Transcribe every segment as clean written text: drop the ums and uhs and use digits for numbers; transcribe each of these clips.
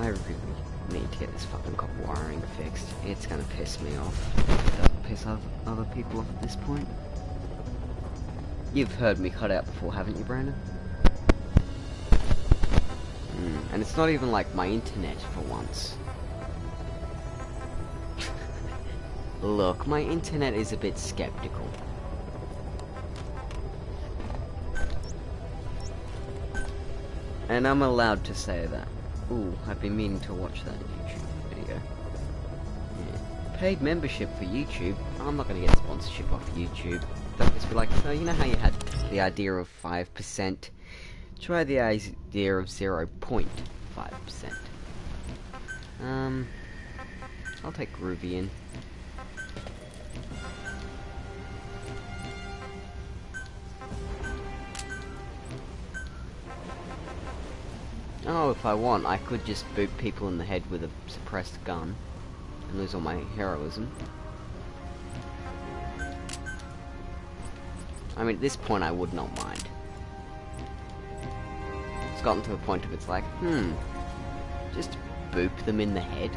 I really need to get this fucking copper wiring fixed. It's gonna piss me off. It doesn't piss other people off at this point. You've heard me cut out before, haven't you, Brandon? And it's not even like my internet for once. Look, my internet is a bit skeptical. And I'm allowed to say that. Ooh, I've been meaning to watch that YouTube video. Yeah. Paid membership for YouTube. I'm not going to get sponsorship off YouTube. They'll just be like, so you know how you had the idea of 5%? Try the idea of 0.5%. I'll take Groovy in. Oh, if I want, I could just boot people in the head with a suppressed gun and lose all my heroism. I mean, at this point, I would not mind. It's gotten to the point of it's like, just boop them in the head.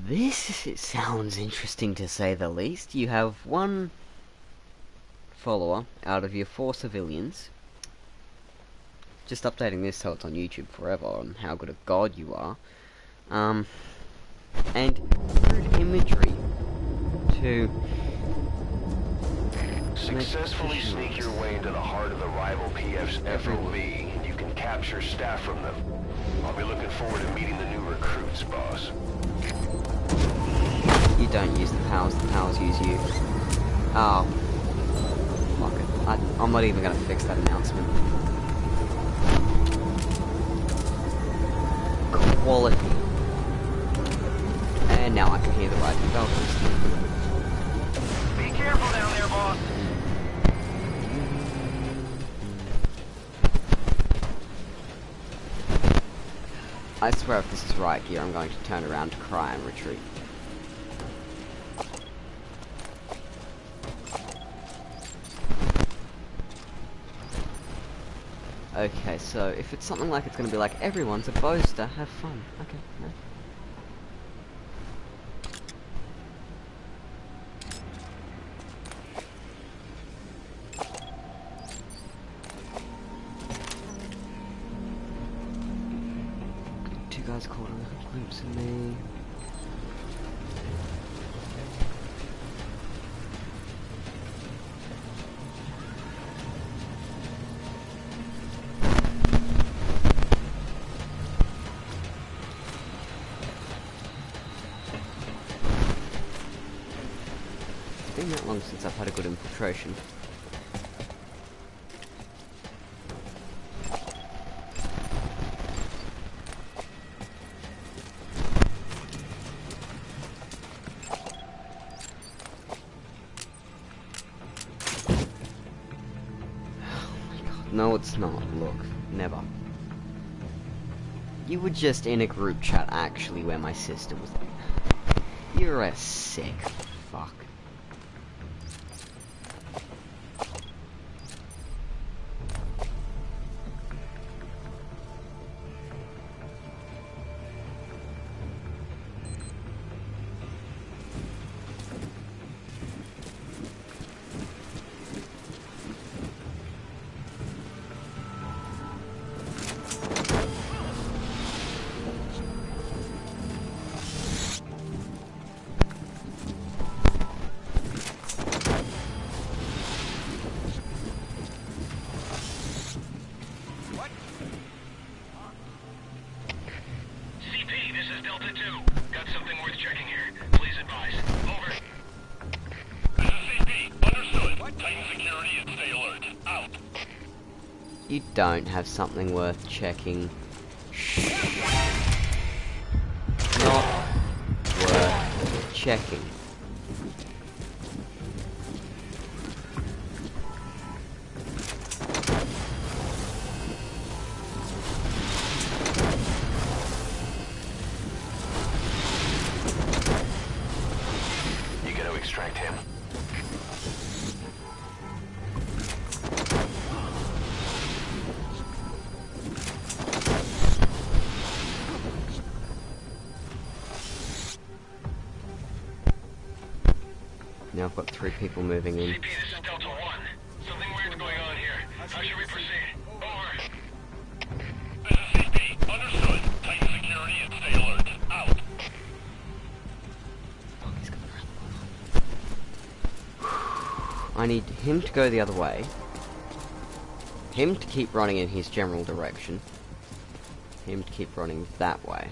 This sounds interesting to say the least. You have one follower out of your 4 civilians. Just updating this so it's on YouTube forever on how good a god you are. And crude imagery to successfully sneak your way into the heart of the rival PF's FOB. You can capture staff from them. I'll be looking forward to meeting the new recruits, boss. You don't use the powers use you. Oh. Fuck it. I'm not even gonna fix that announcement. Quality. And now I can hear the rising bells. Be careful down there, boss. I swear if this is right here, I'm going to turn around to cry and retreat. Okay, so if it's something like it's going to be like everyone's a boaster, have fun. Okay, no. Two guys caught on a glimpse of me. It's been that long since I've had a good infiltration. No, it's not. Look, never. You were just in a group chat, actually, where my sister was. You're a sick fuck. You don't have something worth checking. Not worth checking. You gotta extract him. Now I've got 3 people moving in. CP, this is Delta 1. Something weird's going on here. How should we proceed? Over. This is CP. Understood. Tighten security and stay alert. Out. Fuck, he's coming around. I need him to go the other way. Him to keep running in his general direction. Him to keep running that way.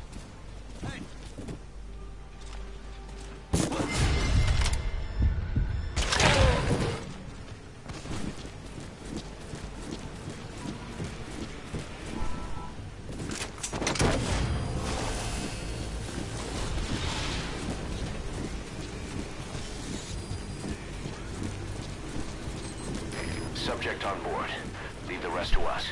Subject on board. Leave the rest to us.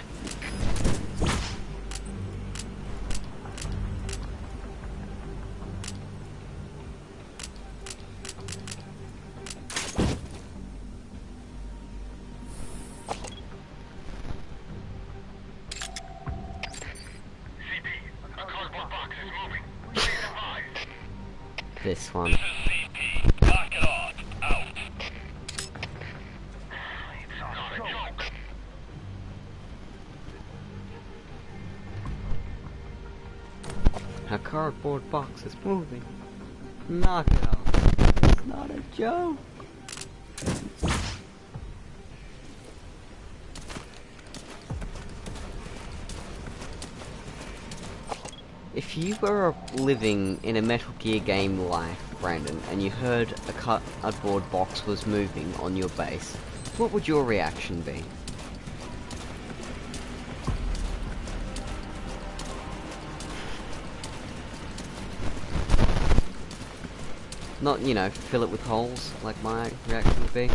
CP, a cardboard box is moving. Please advise. This one. This is CP. Lock it off. Out. It's not a joke. A cardboard box is moving. Knock it off. It's not a joke. If you were living in a Metal Gear game life, Brandon, and you heard a cardboard box was moving on your base, what would your reaction be? Not, you know, fill it with holes, like my reaction would be.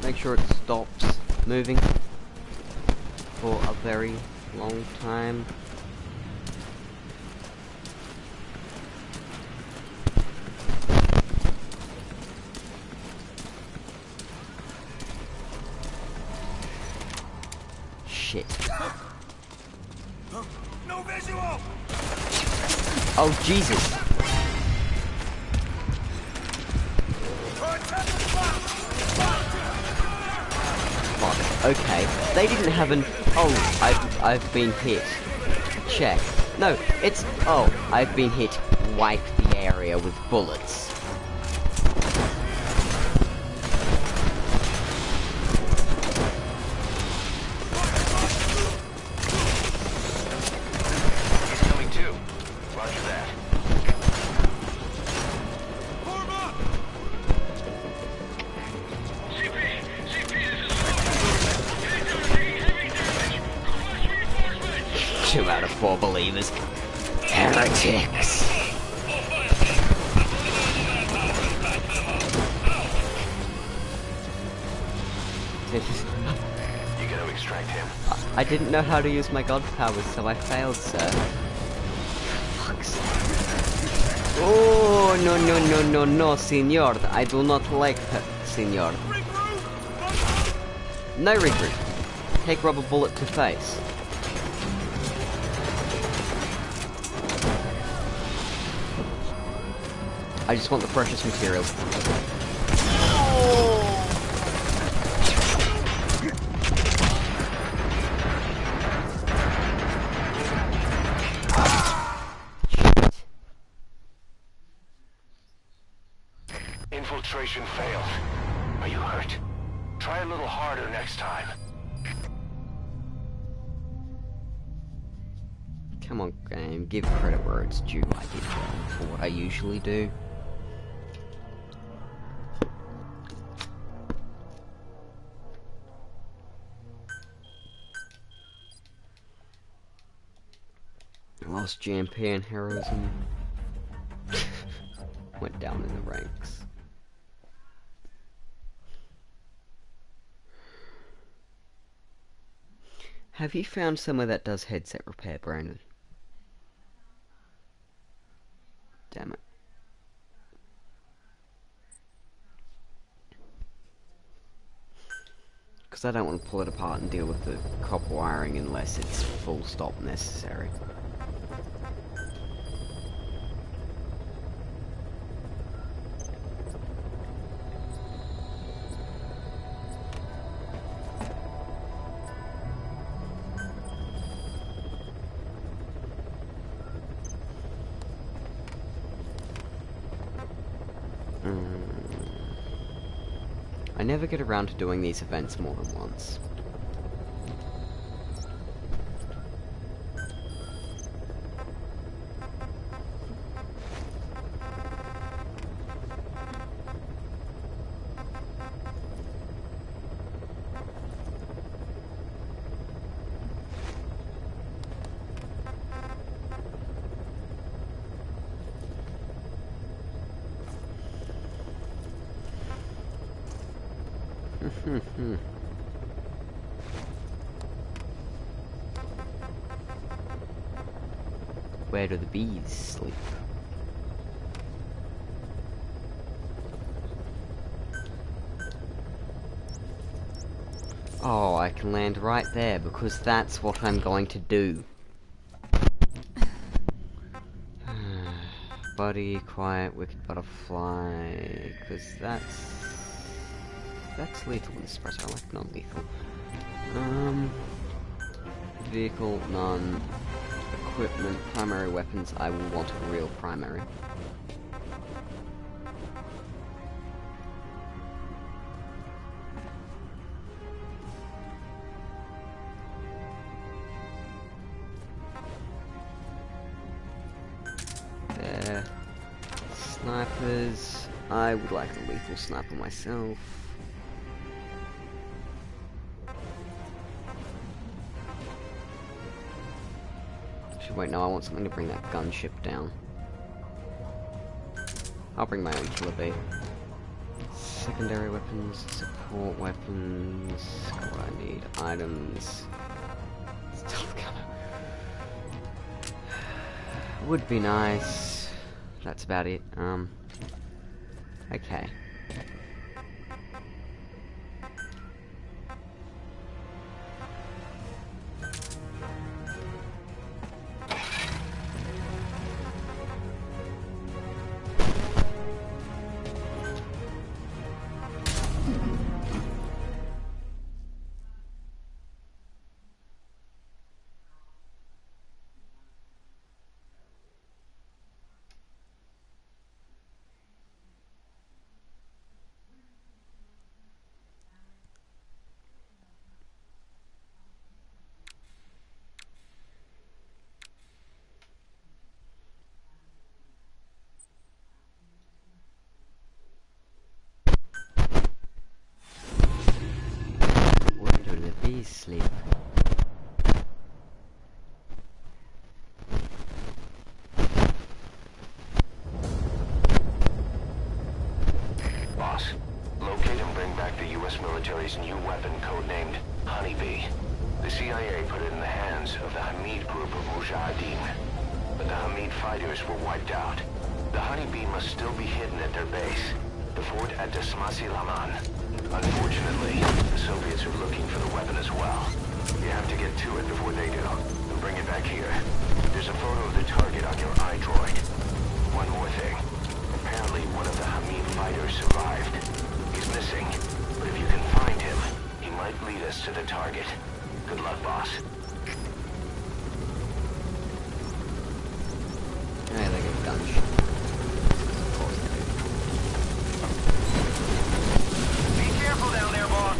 Make sure it stops moving for a very long time. Shit. No visual! Oh, Jesus! Fuck. Okay. They didn't have an... Oh, I've been hit. Check. No, it's... Oh, I've been hit. Wipe the area with bullets. Two out of 4 believers. Heretics. You gotta extract him. I didn't know how to use my god powers, so I failed, sir. Fuck's sake. Oh, no, no, no, no, no, senor. I do not like her, senor. No regroup. Take rubber bullet to face. I just want the precious materials. Infiltration failed. Are you hurt? Try a little harder next time. Come on, game. Give credit where it's due. I did well for what I usually do. Lost GMP and heroism. Went down in the ranks. Have you found somewhere that does headset repair, Brandon? Damn it. Because I don't want to pull it apart and deal with the copper wiring unless it's full stop necessary. I never get around to doing these events more than once. Where do the bees sleep? Oh, I can land right there because that's what I'm going to do. Buddy, quiet, wicked butterfly, because that's lethal in Espresso, I like non-lethal. Vehicle, none. Equipment, primary weapons, I will want a real primary. There. Snipers, I would like a lethal sniper myself. Wait, no, I want something to bring that gunship down. I'll bring my own killer bee. Secondary weapons, support weapons. What do I need? Items. Stealth gunner. Would be nice. That's about it. Okay. Sleep. Boss, locate and bring back the U.S. military's new weapon codenamed Honeybee. The CIA put it in the hands of the Hamid group of Mujahideen, but the Hamid fighters were wiped out. The Honeybee must still be hidden at their base, the fort at Dasmasi Laman. Unfortunately, the Soviets are looking for the weapon as well. You have to get to it before they do, and bring it back here. There's a photo of the target on your iDroid. One more thing. Apparently one of the Hamid fighters survived. He's missing, but if you can find him, he might lead us to the target. Good luck, boss. Yeah, they get gunshot. Of course they do. Be careful down there, boss.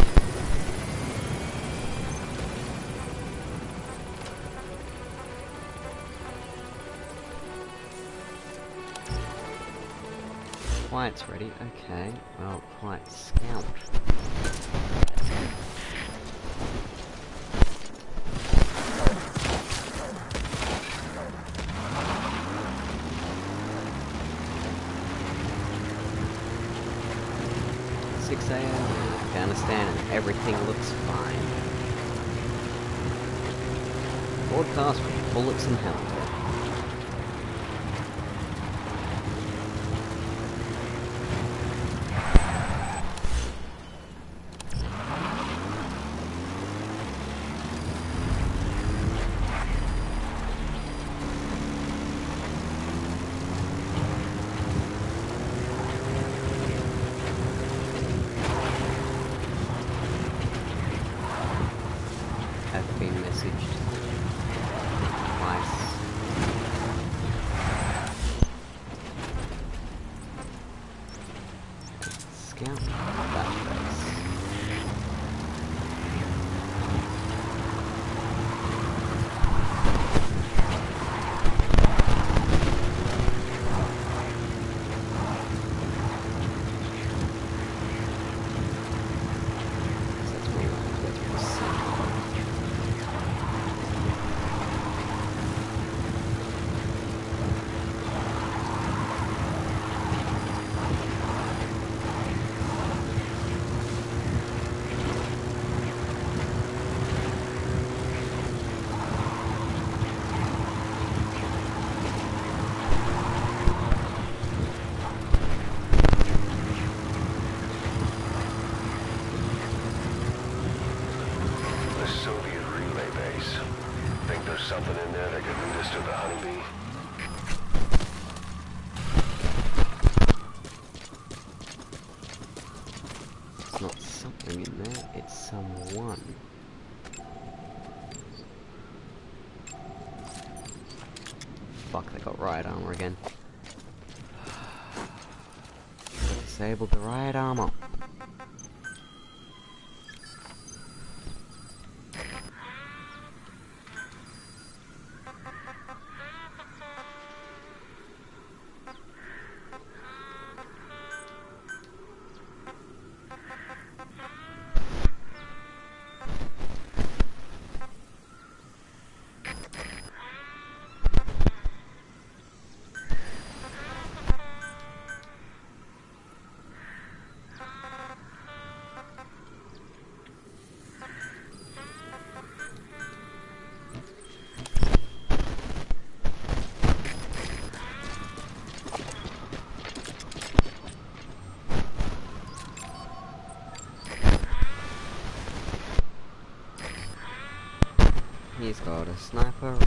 Quiet's ready, okay. Well, quiet scout. 6 a.m. Afghanistan, and everything looks fine. Broadcast with bullets and hell. Have been messaged twice. something in there that could lead us to the honeybee? It's not something in there, it's someone. Fuck, they got riot armor again. Disabled the riot armor. He's got a sniper rifle.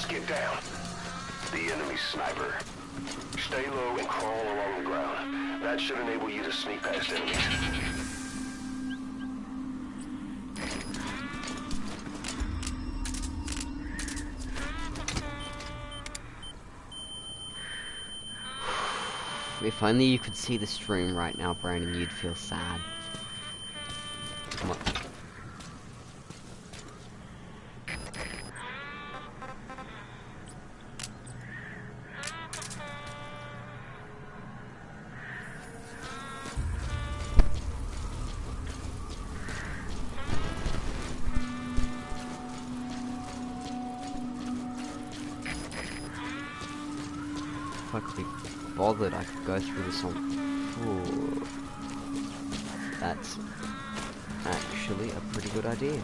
Get down. The enemy sniper. Stay low and crawl along the ground. That should enable you to sneak past enemies. If only you could see the stream right now, Brandon, you'd feel sad. Come on. If I could be bothered, I could go through this on foot. That's actually a pretty good idea.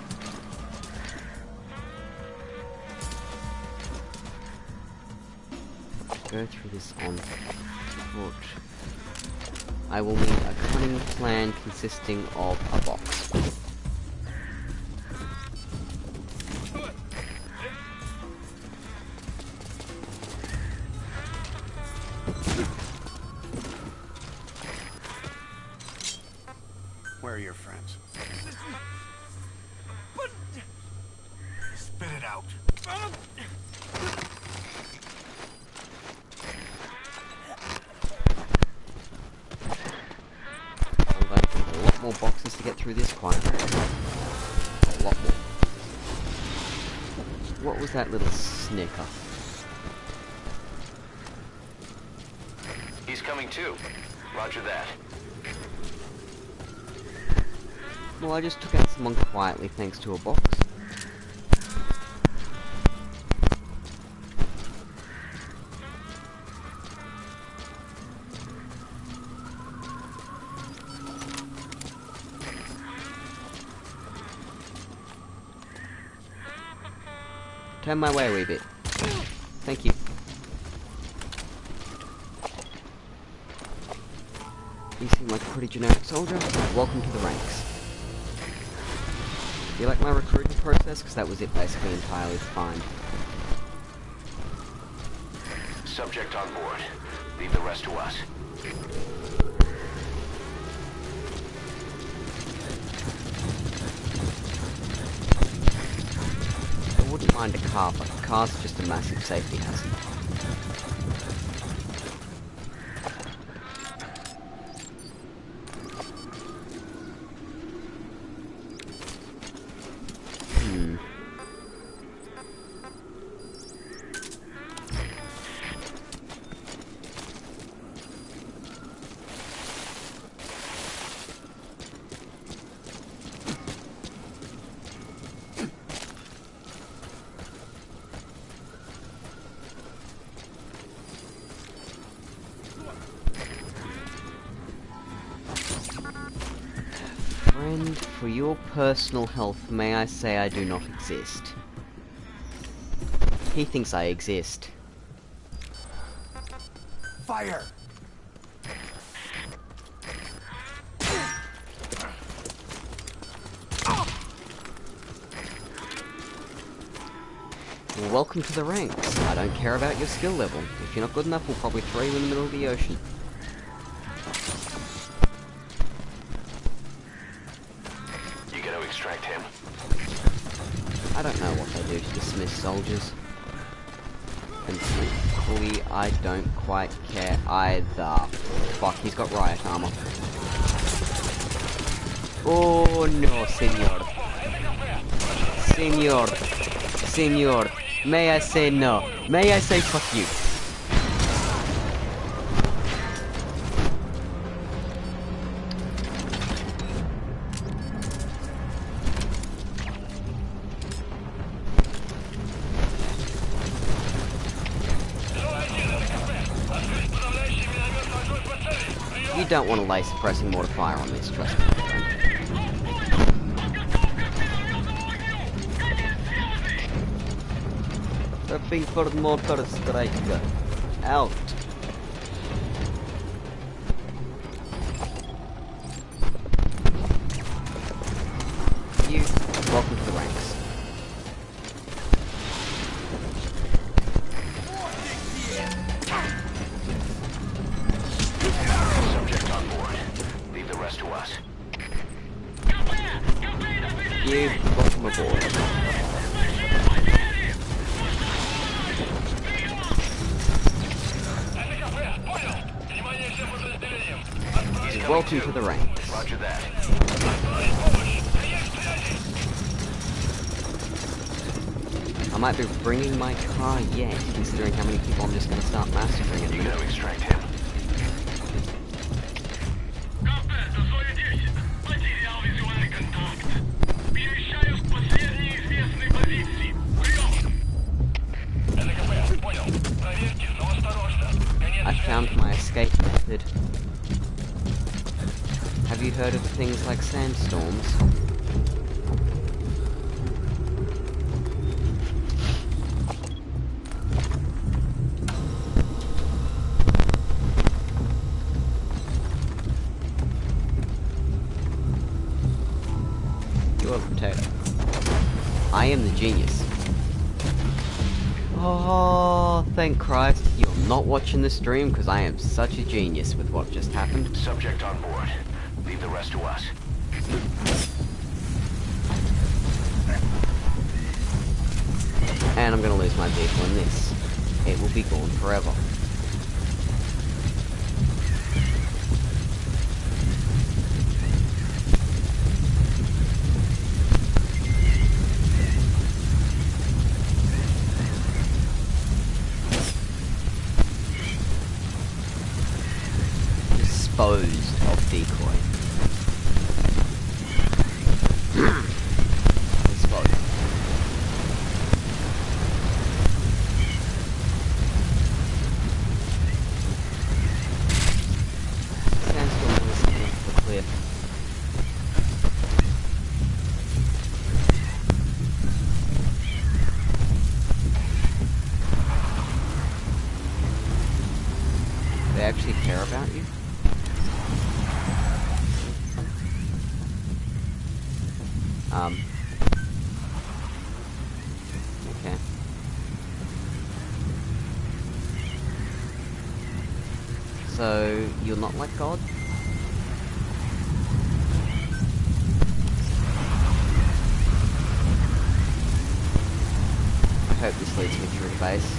Go through this on foot. I will need a cunning plan consisting of a box. Where are your friends? Spit it out. I'm going to need a lot more boxes to get through this quietly. A lot more. What was that little snicker? He's coming too. Roger that. Well, I just took out someone quietly thanks to a box. Turn my way a wee bit. Thank you. You seem like a pretty generic soldier. Welcome to the ranks. Do you like my recruiting process? Because that was it basically entirely fine. Subject on board. Leave the rest to us. I wouldn't mind a car, but a car's just a massive safety hazard. personal health, may I say I do not exist. He thinks I exist. Fire! Well, welcome to the ranks. I don't care about your skill level. If you're not good enough, we'll probably throw you in the middle of the ocean. You gonna extract him? I don't know what they do to dismiss soldiers. And frankly, I don't quite care either. Fuck, he's got riot armor. Oh no, senor. Senor. Senor. May I say no? May I say fuck you? You don't want to lay suppressing mortar fire on this, trust me, my friend. Prepping for mortar strike. Out. You, welcome to the ranks. Subject on board. Leave the rest to us. You, welcome aboard. Welcome to the ranks. Roger that. I might be bringing my car yet, considering how many people I'm just going to start massacring in a You minute. gonna extract him? I found my escape method. Have you heard of things like sandstorms? You are the potato. I am the genius. Oh, thank Christ. You're not watching the stream because I am such a genius with what just happened. Subject on board. Leave the rest to us. And I'm going to lose my vehicle in this. It will be gone forever. Disposed of decoy. Disposed. Sandstorm is coming off the cliff. They actually care about you? Okay. So, you're not like God? I hope this leads me through base.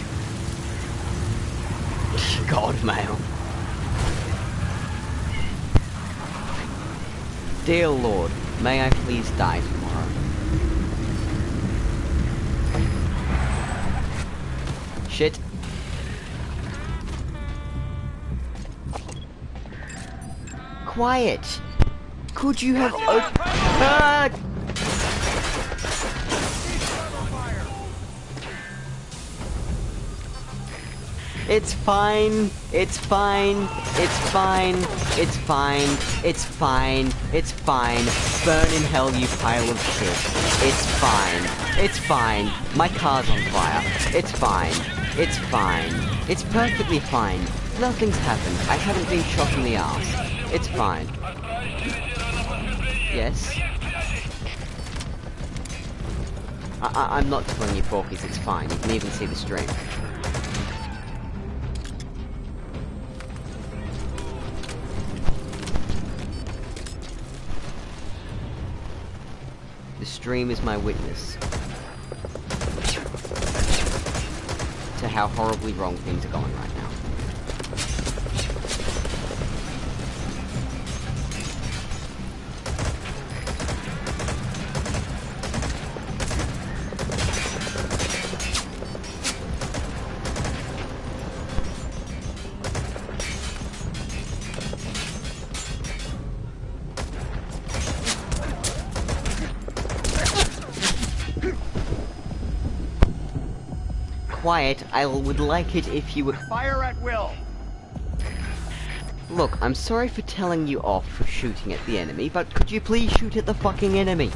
God mail. Dear Lord, may I please die tomorrow? Shit. Quiet! Could you have It's fine. It's fine. It's fine. It's fine. It's fine. It's fine. Burn in hell, you pile of shit. It's fine. It's fine. My car's on fire. It's fine. It's fine. It's perfectly fine. Nothing's happened. I haven't been shot in the arse. It's fine. Yes? I'm not telling you porkies, it's fine. You can even see the stream. The stream is my witness to how horribly wrong things are going right now. Quiet, I would like it if you would— Fire at will! Look, I'm sorry for telling you off for shooting at the enemy, but could you please shoot at the fucking enemy?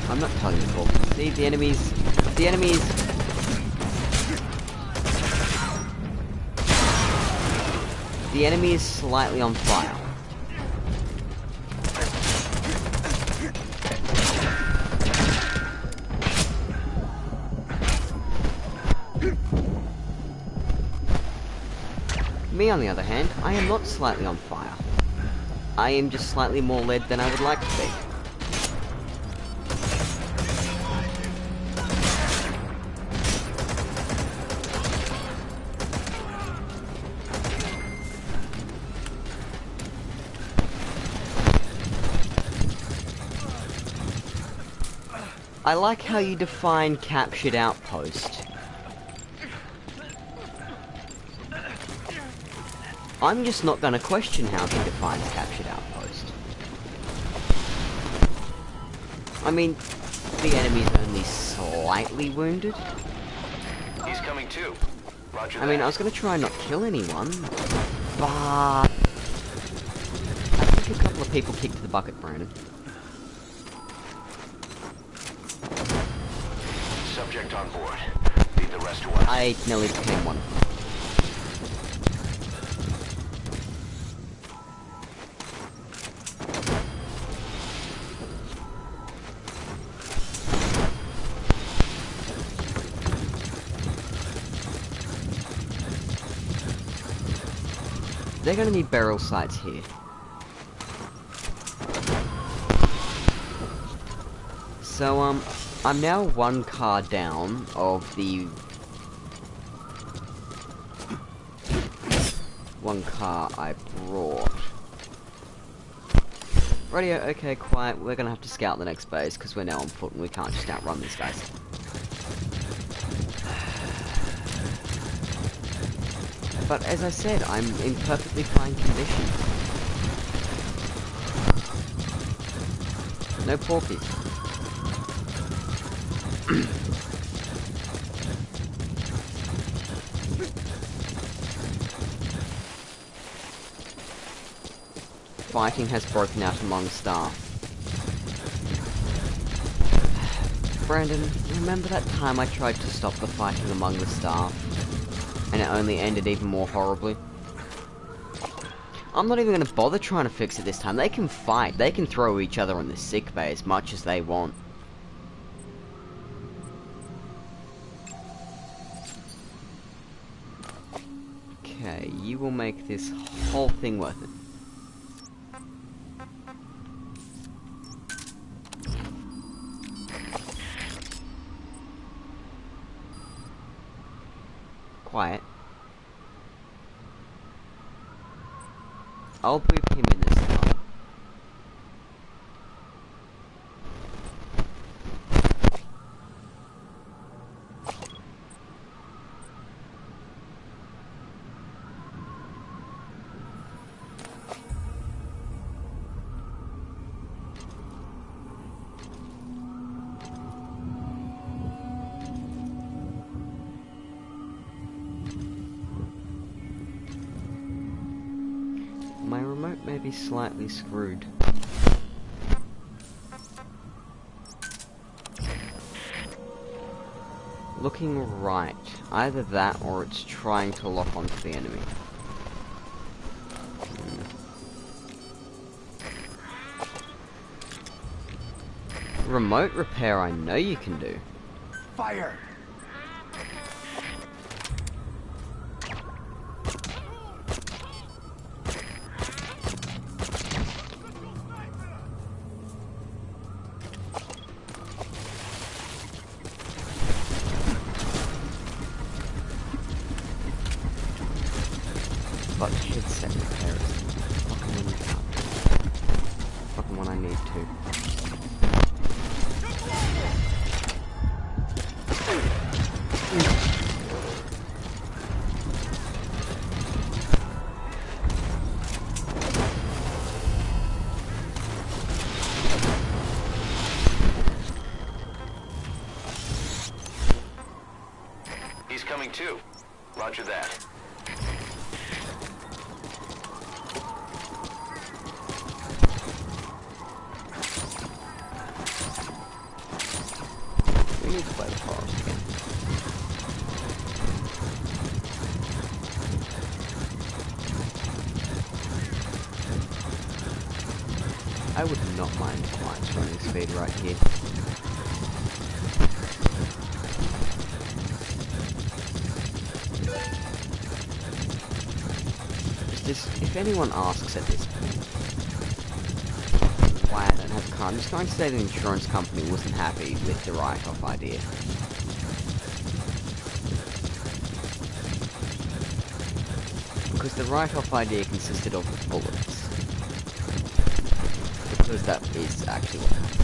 I'm not telling you, Paul. See, the enemies... The enemy is slightly on fire. Me, on the other hand, I am not slightly on fire. I am just slightly more lead than I would like to be. I like how you define captured outpost. I'm just not gonna question how he defines captured outpost. I mean, the enemy's only slightly wounded. He's coming too. Roger I mean, that. I was gonna try and not kill anyone, but I think a couple of people kicked the bucket, Brandon. Subject on board. Leave the rest to us. I nearly became one. They're gonna need barrel sights here. So, I'm now one car down of the one car I brought. Radio, okay, quiet. We're gonna have to scout the next base because we're now on foot and we can't just outrun these guys. But as I said, I'm in perfectly fine condition. No porkies. Fighting has broken out among staff. Brandon, remember that time I tried to stop the fighting among the staff? And it only ended even more horribly? I'm not even gonna bother trying to fix it this time. They can fight. They can throw each other in the sick bay as much as they want. Okay, you will make this whole thing worth it. Quiet. I'll boop him in this time. My remote may be slightly screwed. Looking right. Either that or it's trying to lock onto the enemy. Remote repair I know you can do. Fire! But headset repair is fucking when you can't. Fucking when I need to. He's coming too. Roger that. We need to play the forest again. I would not mind Quiet's running speed right here. If anyone asks at this point why I don't have a car, I'm just going to say the insurance company wasn't happy with the write-off idea. Because the write-off idea consisted of bullets. Because that is actually what happened.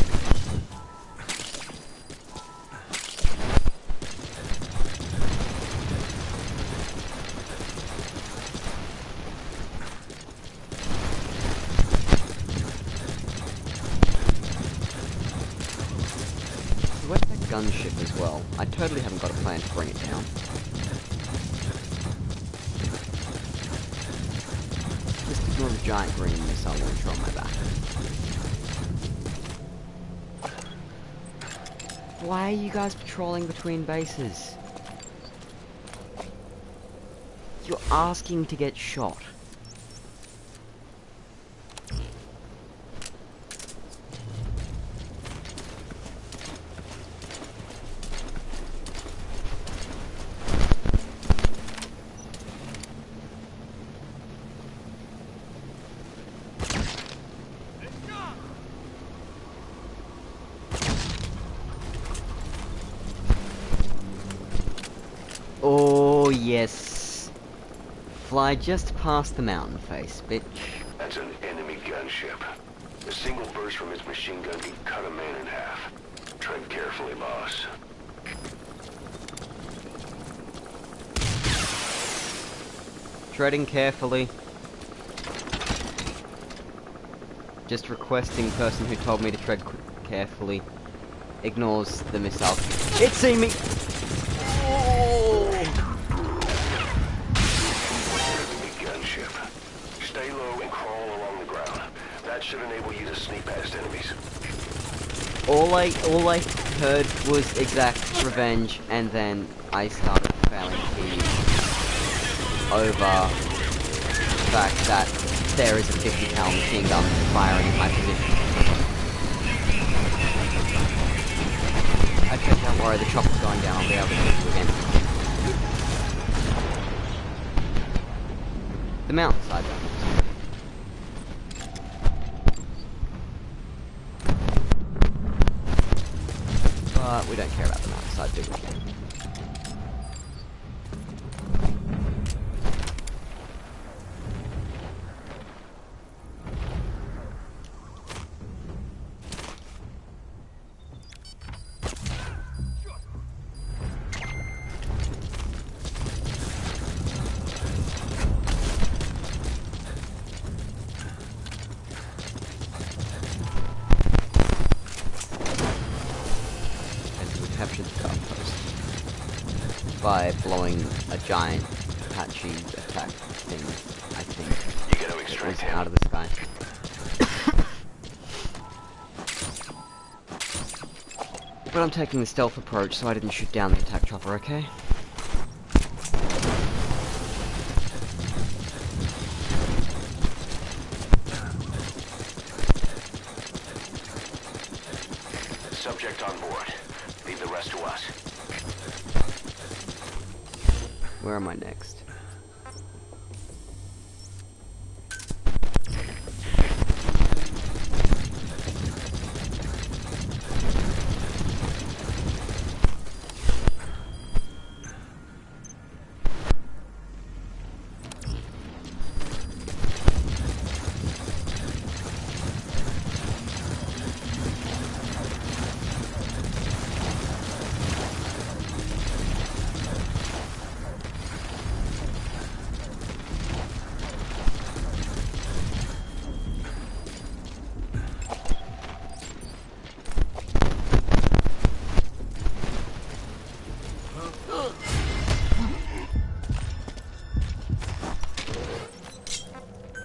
Where's that gunship as well? I totally haven't got a plan to bring it down. Just ignore the giant green missile launcher on my back. Why are you guys patrolling between bases? You're asking to get shot. Oh, yes. Fly just past the mountain face, bitch. That's an enemy gunship. A single burst from its machine gun can cut a man in half. Tread carefully, boss. Treading carefully. Just requesting person who told me to tread carefully. Ignores the missile. It's seen me! Oh! Enemy gunship. Stay low and crawl along the ground. That should enable you to sneak past enemies. All I heard was exact revenge, and then I started failing keys over the fact that there is a 50 cal machine gun firing in my position. Okay, don't worry, the chopper's going down, I'll be able to hit you again. The mountainside gun. But we don't care about the mountainside, do we? Captured the outpost by blowing a giant Apache attack thing, I think. You got to it was out of the sky. But I'm taking the stealth approach, so I didn't shoot down the attack chopper, okay? Subject on board. Leave the rest to us. Where am I next?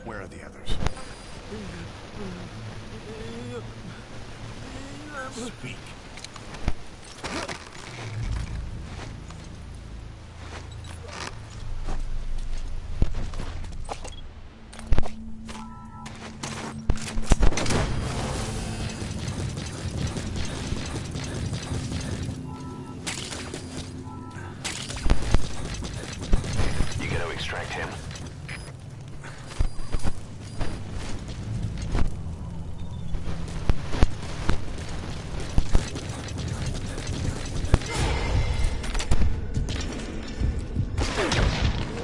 Where are the others? Speak. You got to extract him.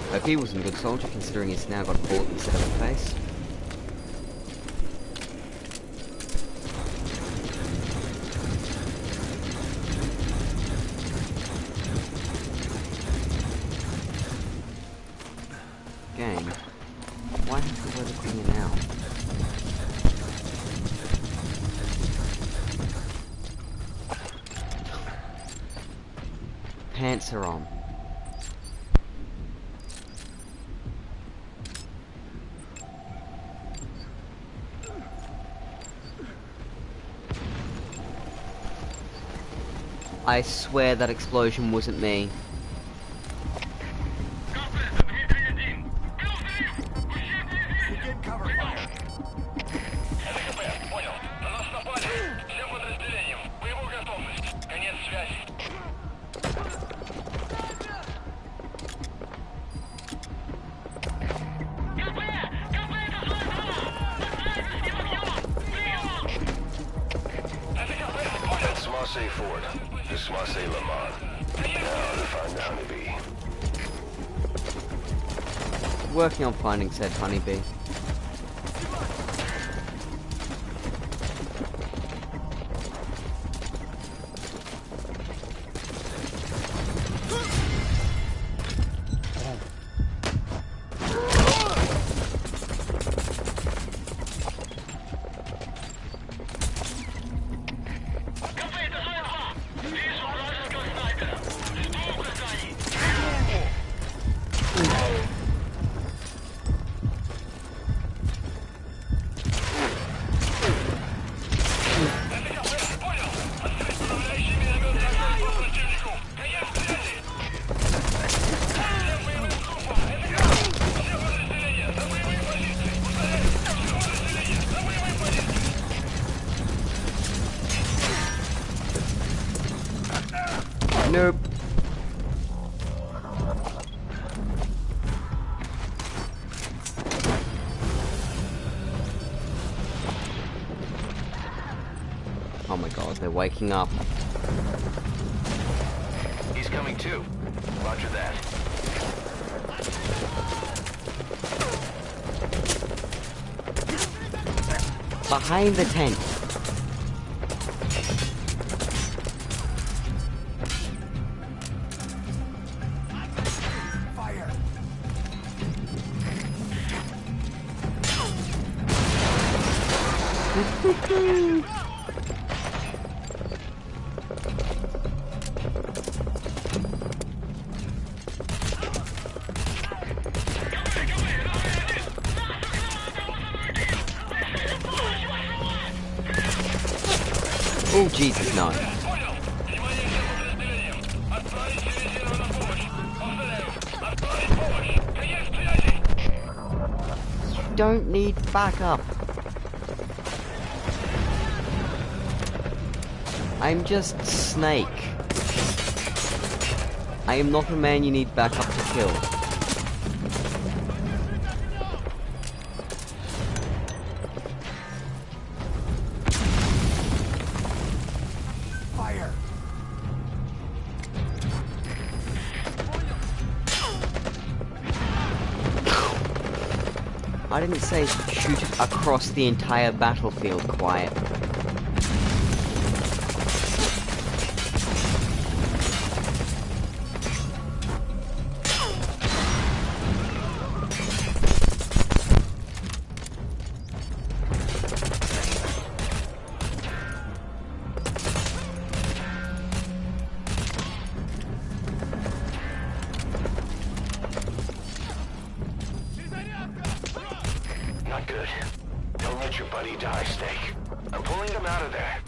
Hope he wasn't a good soldier, considering he's now got a bullet instead of a face. Game. Why have to wear the cleaner now? Pants are on. I swear that explosion wasn't me. Begin cover fire. That's Marseille Ford. This is Marseille Lamont. Now to find the honeybee. Working on finding said honeybee. Nope. Oh my god, they're waking up. He's coming too. Roger that. Behind the tent. Fire. Oh, Jesus, no. You don't need backup. I'm just Snake. I am not a man you need backup to kill. Fire! I didn't say shoot it across the entire battlefield, quiet. Not good. Don't let your buddy die, Snake. I'm pulling them out of there.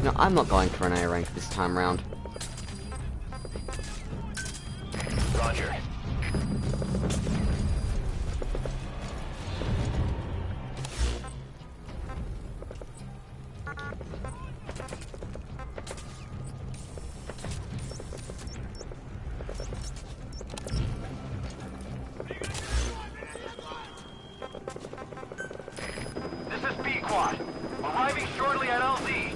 No, I'm not going for an A rank this time round. Roger. This is B-Quad. Arriving shortly at LZ.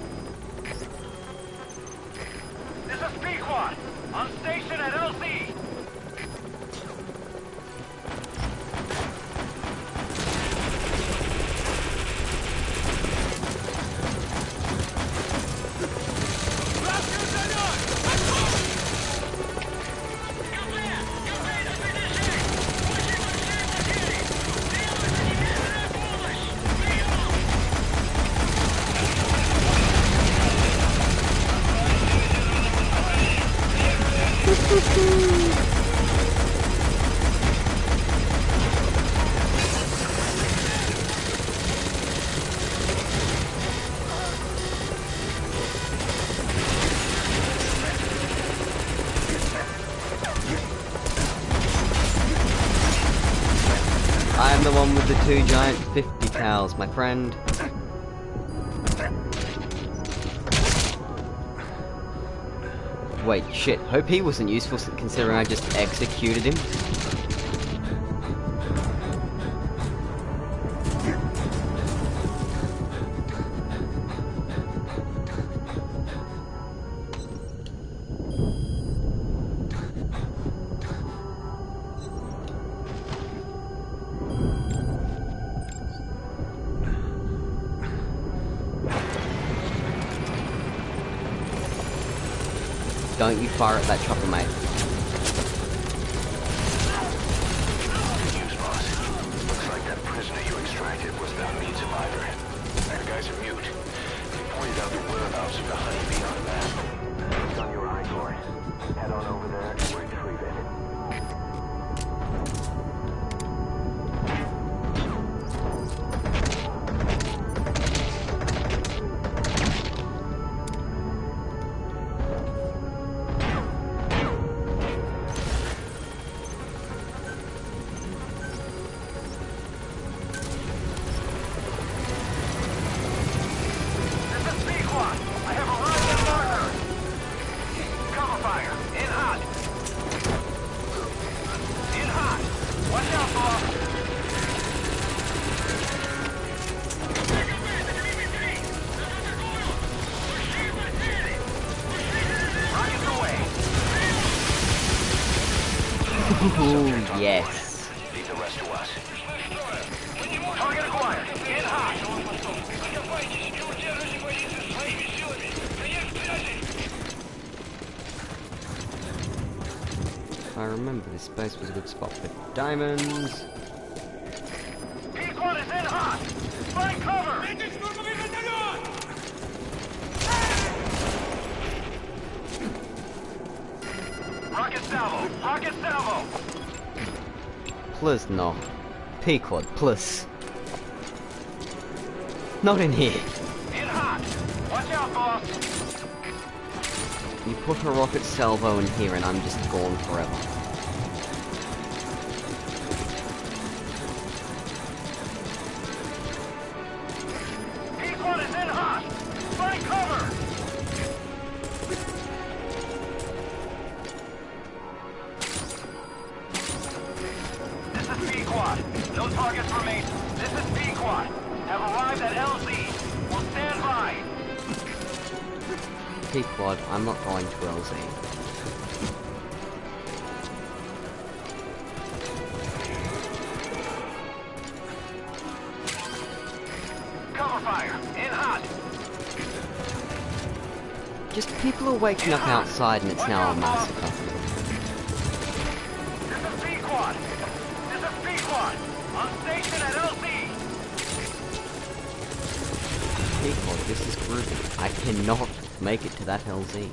This is B-Quad. On station at LZ. I am the one with the 2 giant 50 cals, my friend. Wait, shit. Hope he wasn't useful considering I just executed him. Don't you fire at that chopper, mate. News, boss. Looks like that prisoner you extracted was the Hamid survivor. The guys are mute. He pointed out the whereabouts of the honeybee on a map. It's on your high course. Head on over there and retrieve it. Ooh, yes. Leave the rest to us. Target acquired. In hot. If I remember, this space was a good spot for diamonds. P-Quad is in hot. Find cover. Rocket salvo. Rocket salvo. Plus no. P-Quad, plus. Not in here. In hot. Watch out, boss. You put a rocket salvo in here and I'm just gone forever. P1 is in hot. Find cover. This is P-Quad. No targets remain. This is P-Quad. Have arrived at LZ. Will stand by. P-Quad, I'm not going to LZ. Cover fire. In hot. Just people are waking up outside and it's now a massacre. This is P-Quad. This is P-Quad. On station at LZ. P-Quad, this is groovy. I cannot make it to that LZ.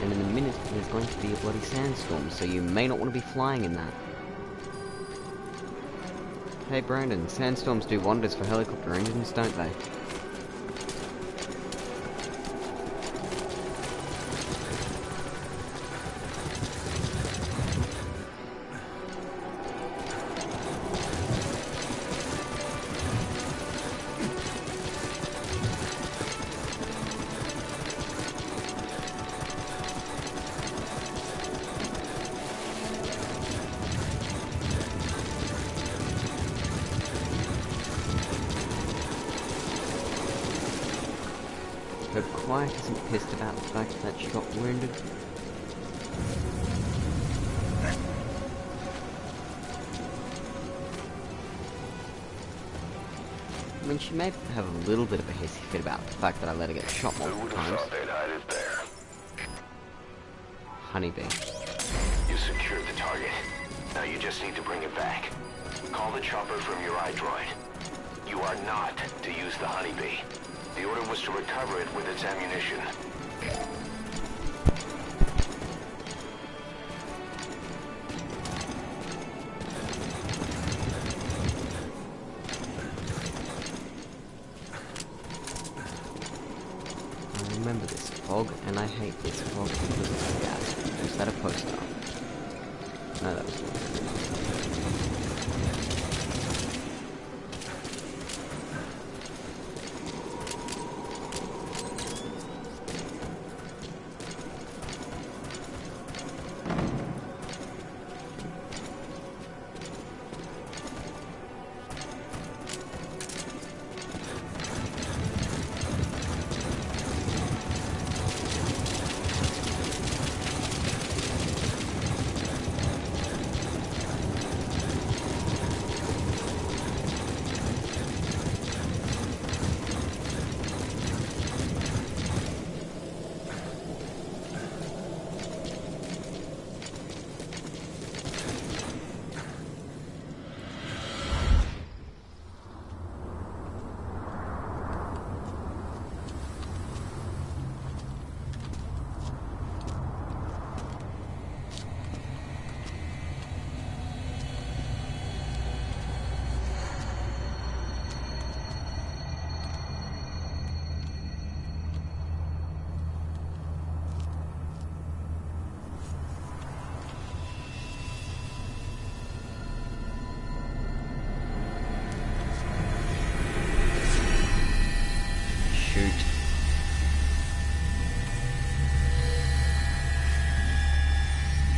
And in a minute there's going to be a bloody sandstorm, so you may not want to be flying in that. Hey Brandon, sandstorms do wonders for helicopter engines, don't they? Hope Quiet isn't pissed about the fact that she got wounded. I mean, she may have a little bit of a hissy fit about the fact that I let her get shot multiple times. they'd hide it there? Honeybee. You secured the target. Now you just need to bring it back. Call the chopper from your iDroid. You are not to use the Honeybee. The order was to recover it with its ammunition. I remember this fog, and I hate this fog because of the gas. Was that a poster? No, that was one.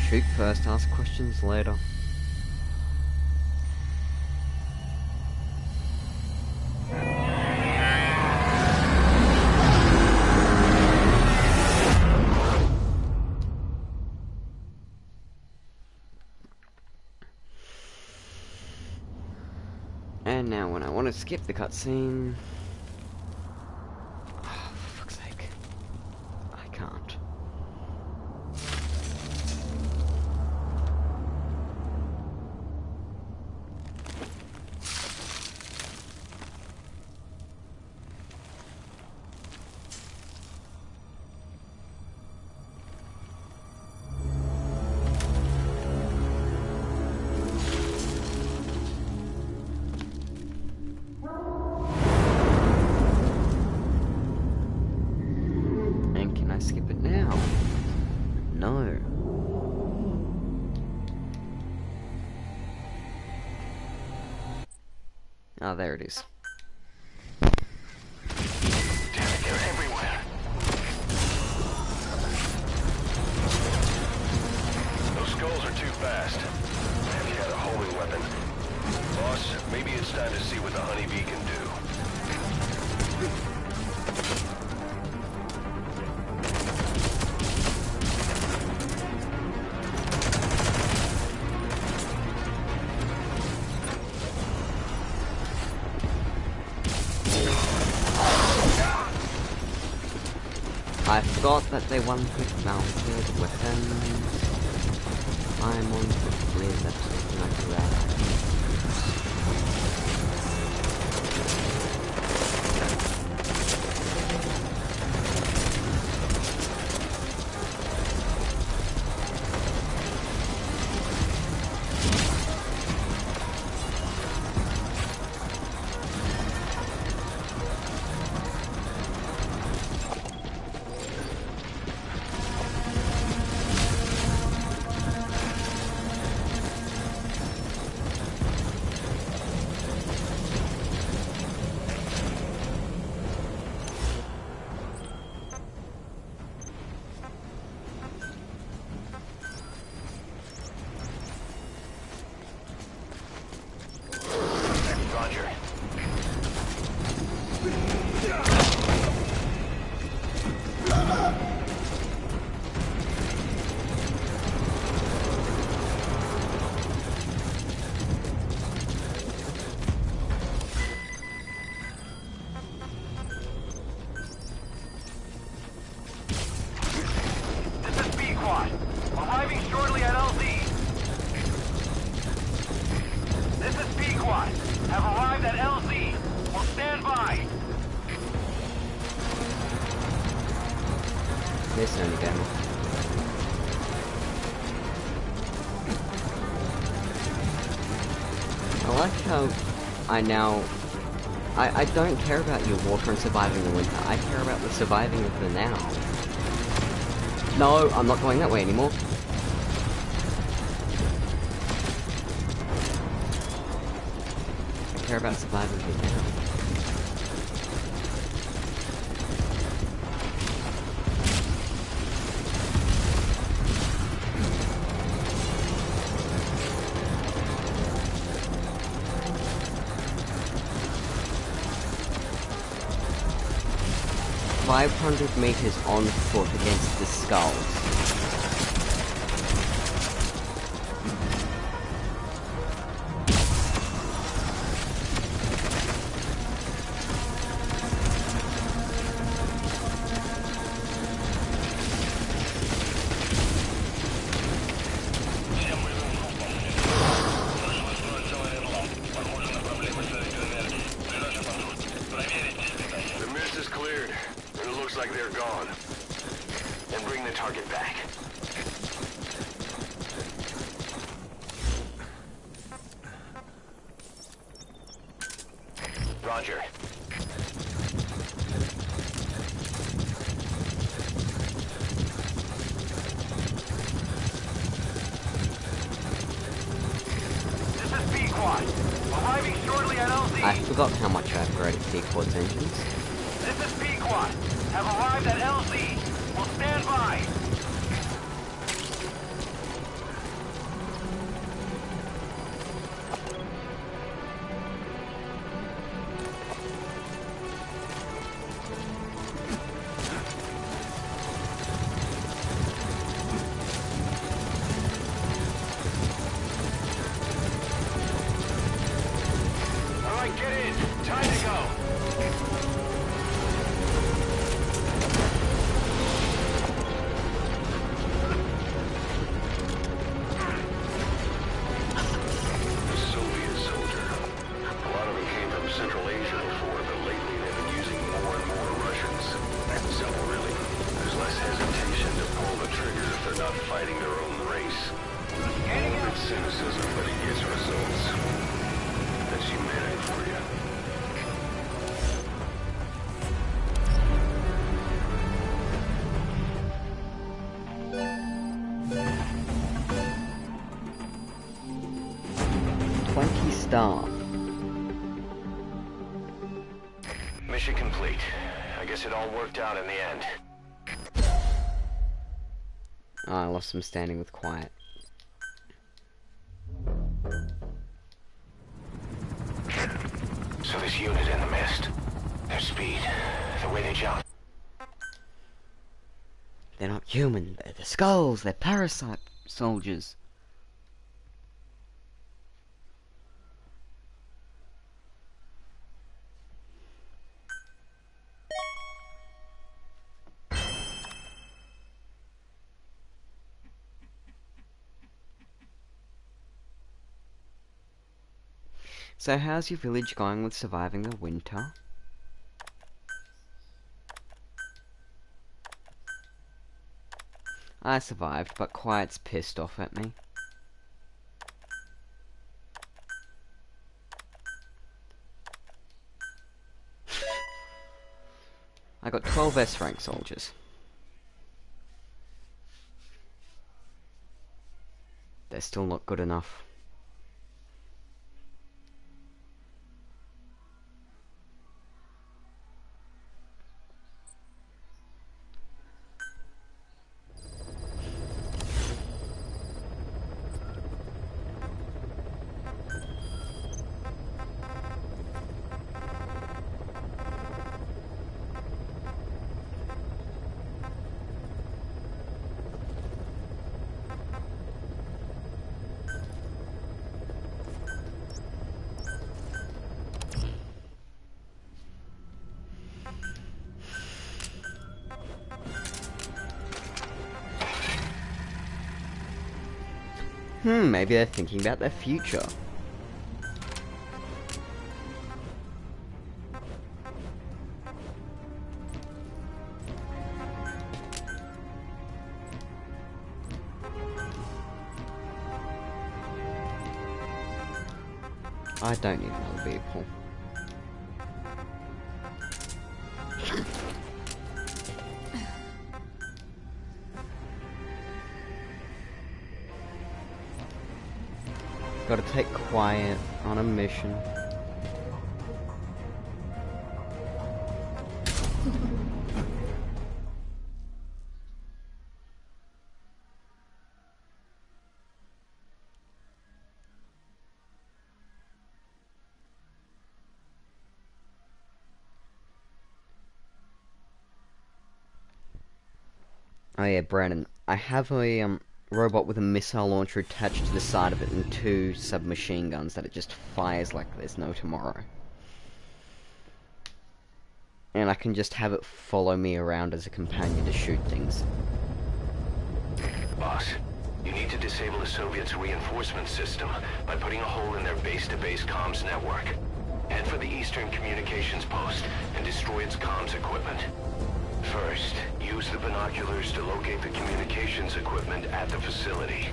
Shoot first, ask questions later. And now when I want to skip the cutscene... Oh, for fuck's sake. I can't. Oh, there it is. Damn it, they're everywhere. Those skulls are too fast. Have you had a homing weapon? Boss, maybe it's time to see what the honeybee can do. I forgot that they one-click mounted weapons. I'm on the grid, that's something I can grab. ですよね、でも。I like how I don't care about your water and surviving the winter. I care about the surviving of the now. No, I'm not going that way anymore. I care about surviving the now. 500 meters on foot against the skulls. Like they're gone. And bring the target back. Roger. This is P-Quad. Arriving shortly at LZ. I forgot how much I upgraded P-Quad's engines. This is P-Quad. Have arrived at LZ. Will stand by. All right, get in. Time to go. Central Asia before, but lately they've been using more and more Russians. Simple, really. There's less hesitation to pull the trigger if they're not fighting their own race. A little bit cynicism, but it gets results. That's humanity for you. Star. Guess it all worked out in the end. Oh, I lost him standing with quiet. So this unit in the mist, their speed, the way they jump. They're not human, they're the skulls, they're parasite soldiers. So how's your village going with surviving the winter? I survived, but Quiet's pissed off at me. I got 12 S-rank soldiers. They're still not good enough. Maybe they're thinking about their future. I don't need another vehicle. Gotta take Quiet on a mission. Oh yeah, Brandon, I have a robot with a missile launcher attached to the side of it and 2 submachine guns that it just fires like there's no tomorrow. And I can just have it follow me around as a companion to shoot things. Boss, you need to disable the Soviets' reinforcement system by putting a hole in their base-to-base comms network. Head for the Eastern Communications Post and destroy its comms equipment. First, use the binoculars to locate the communications equipment at the facility.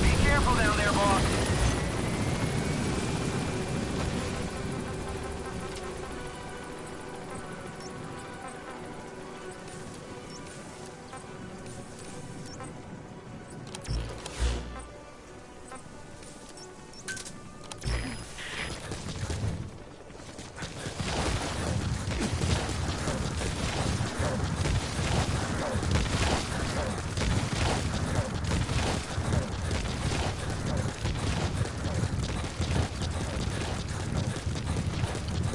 Be careful down there, boss.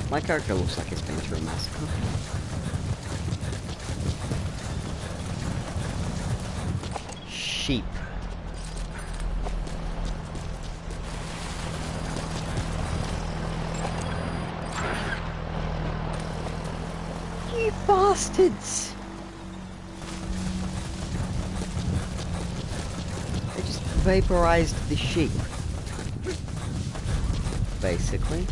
My character looks like he's been through a massacre. Sheep. You bastards! They just vaporized the sheep. Basically.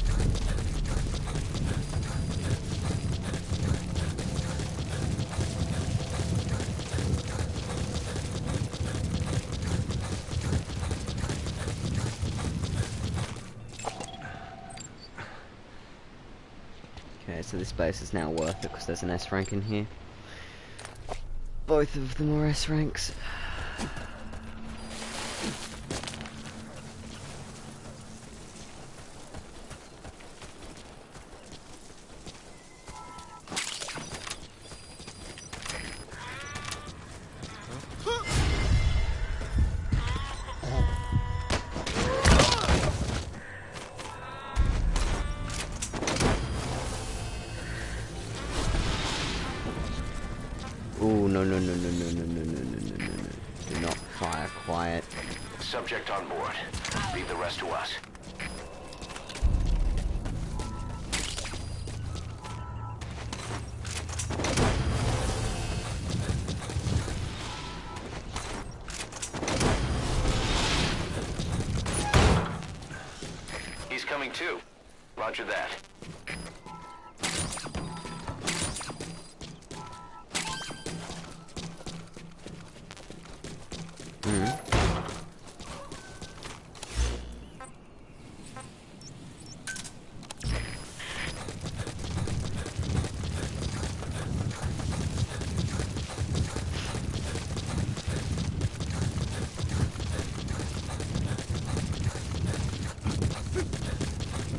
so this base is now worth it because there's an S rank in here. Both of them are S ranks. Oh no no no no no no no no no no no no! Do not fire, quiet. Subject on board. Leave the rest to us. He's coming too. Roger that.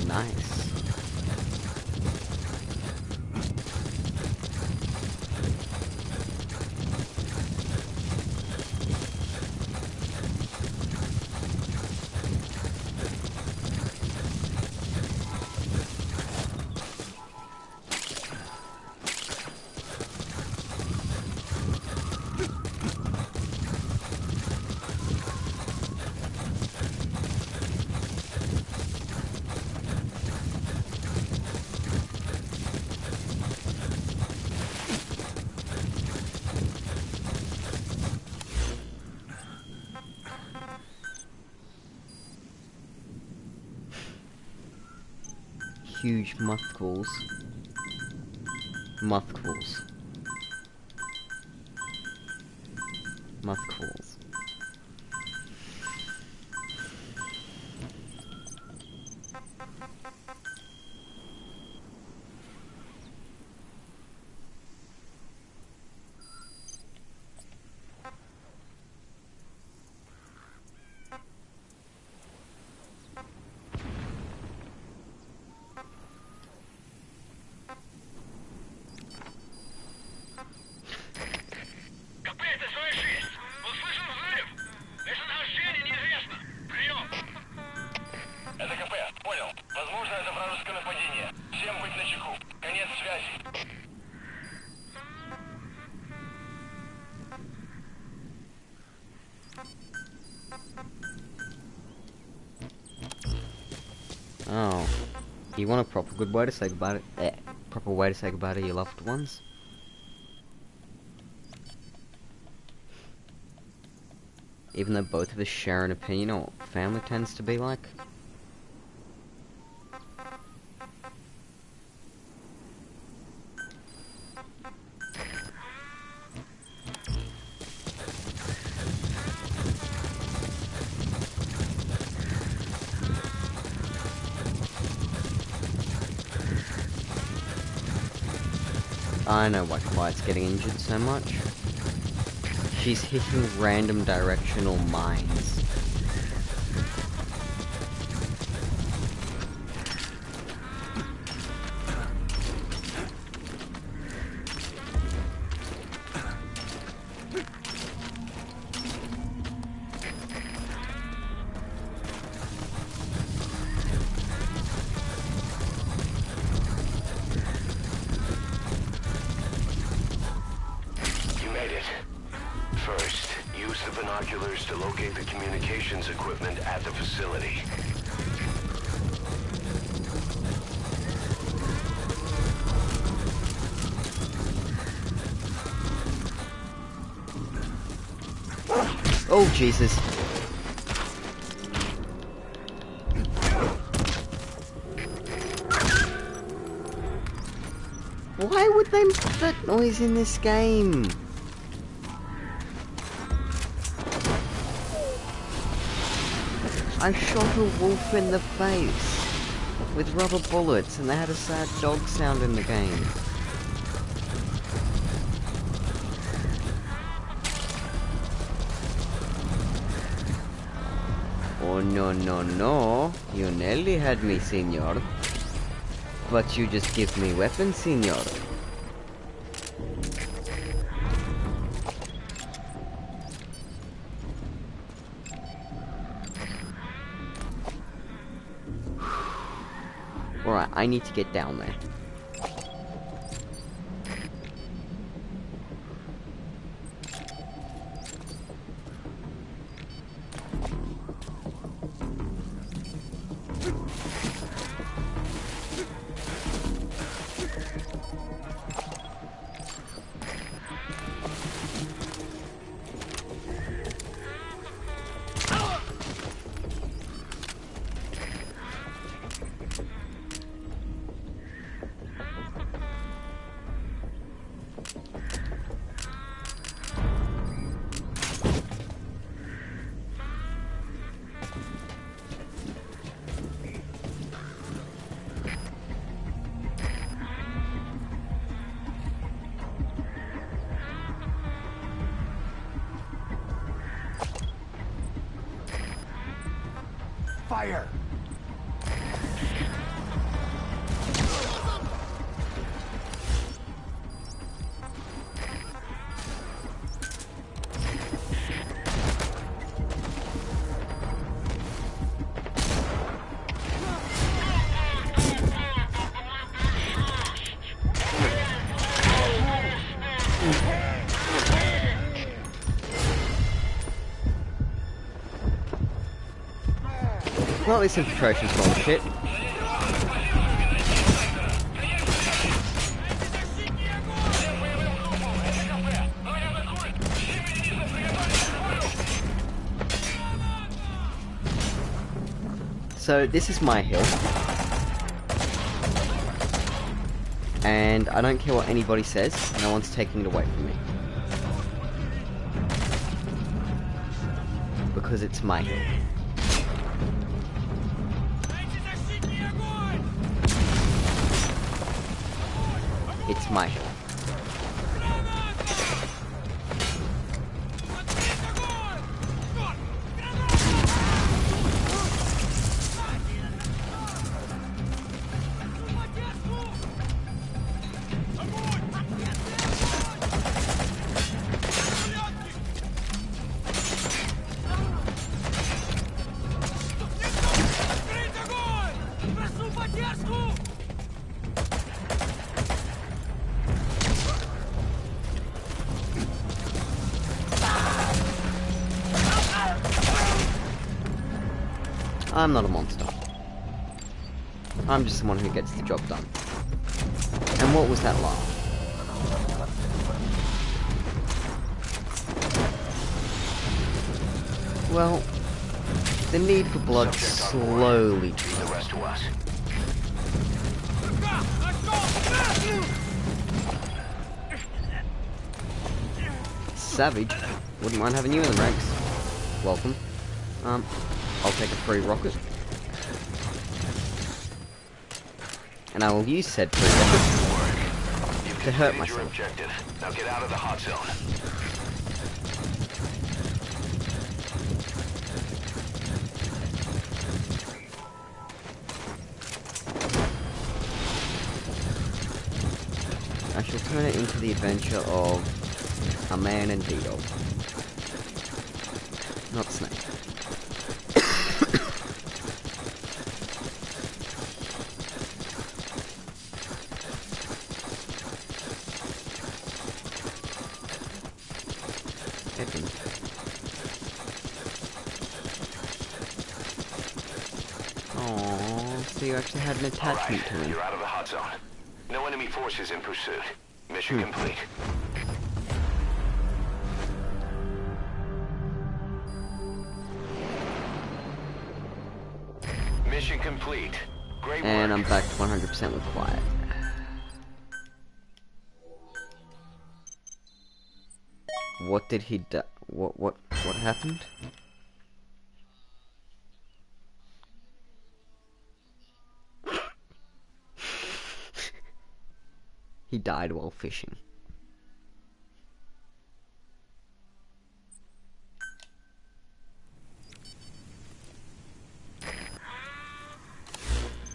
Nice. Huge mothballs. Mothballs. Mothballs. Oh, you want a proper good way to say goodbye to, proper way to say goodbye to your loved ones? Even though both of us share an opinion on what family tends to be like? I know why Clyde's getting injured so much. She's hitting random directional mines. First, use the binoculars to locate the communications equipment at the facility. Oh, Jesus. Why would they make that noise in this game? I shot a wolf in the face. with rubber bullets, and they had a sad dog sound in the game. Oh no no no, you nearly had me, senor. But you just give me weapons, senor. Alright, I need to get down there. Fire! Well, this infiltration's gone to shit. So, this is my hill. And I don't care what anybody says, no one's taking it away from me. Because it's my hill. It's my hill. I'm not a monster. I'm just someone who gets the job done. And what was that laugh? Well, the need for blood slowly Leave the rest to us. Savage. Wouldn't mind having you in the ranks. Welcome. I'll take a free rocket. And I will use said free rocket to hurt myself. Your objective. Now get out of the hot zone. I shall turn it into the adventure of a man and Dido. Not Snake. Aww, so you actually had an attachment to him. You're out of the hot zone. No enemy forces in pursuit. Mission complete. Mission complete. Great work. And I'm back to 100% with quiet. What did he do? What happened? He died while fishing.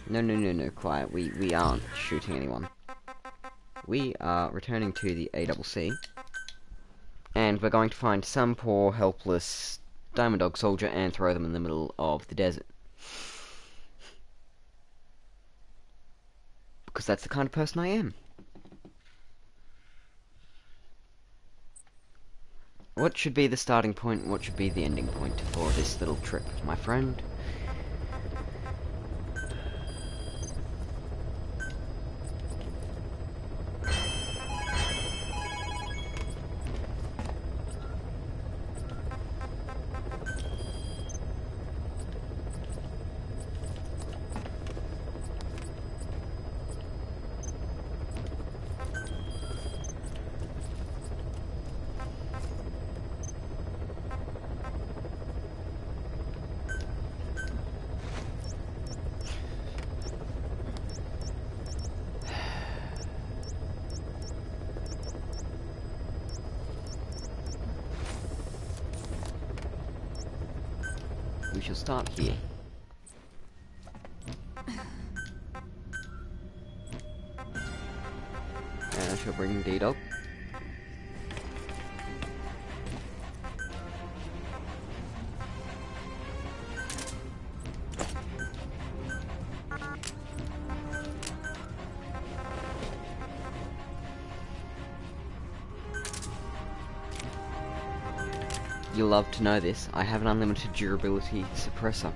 No, quiet. We aren't shooting anyone. We are returning to the ACC. And we're going to find some poor, helpless Diamond Dog soldier and throw them in the middle of the desert. Because that's the kind of person I am. What should be the starting point, what should be the ending point for this little trip, my friend? We shall start here. And I shall bring D-Dog. You'll love to know this, I have an unlimited durability suppressor.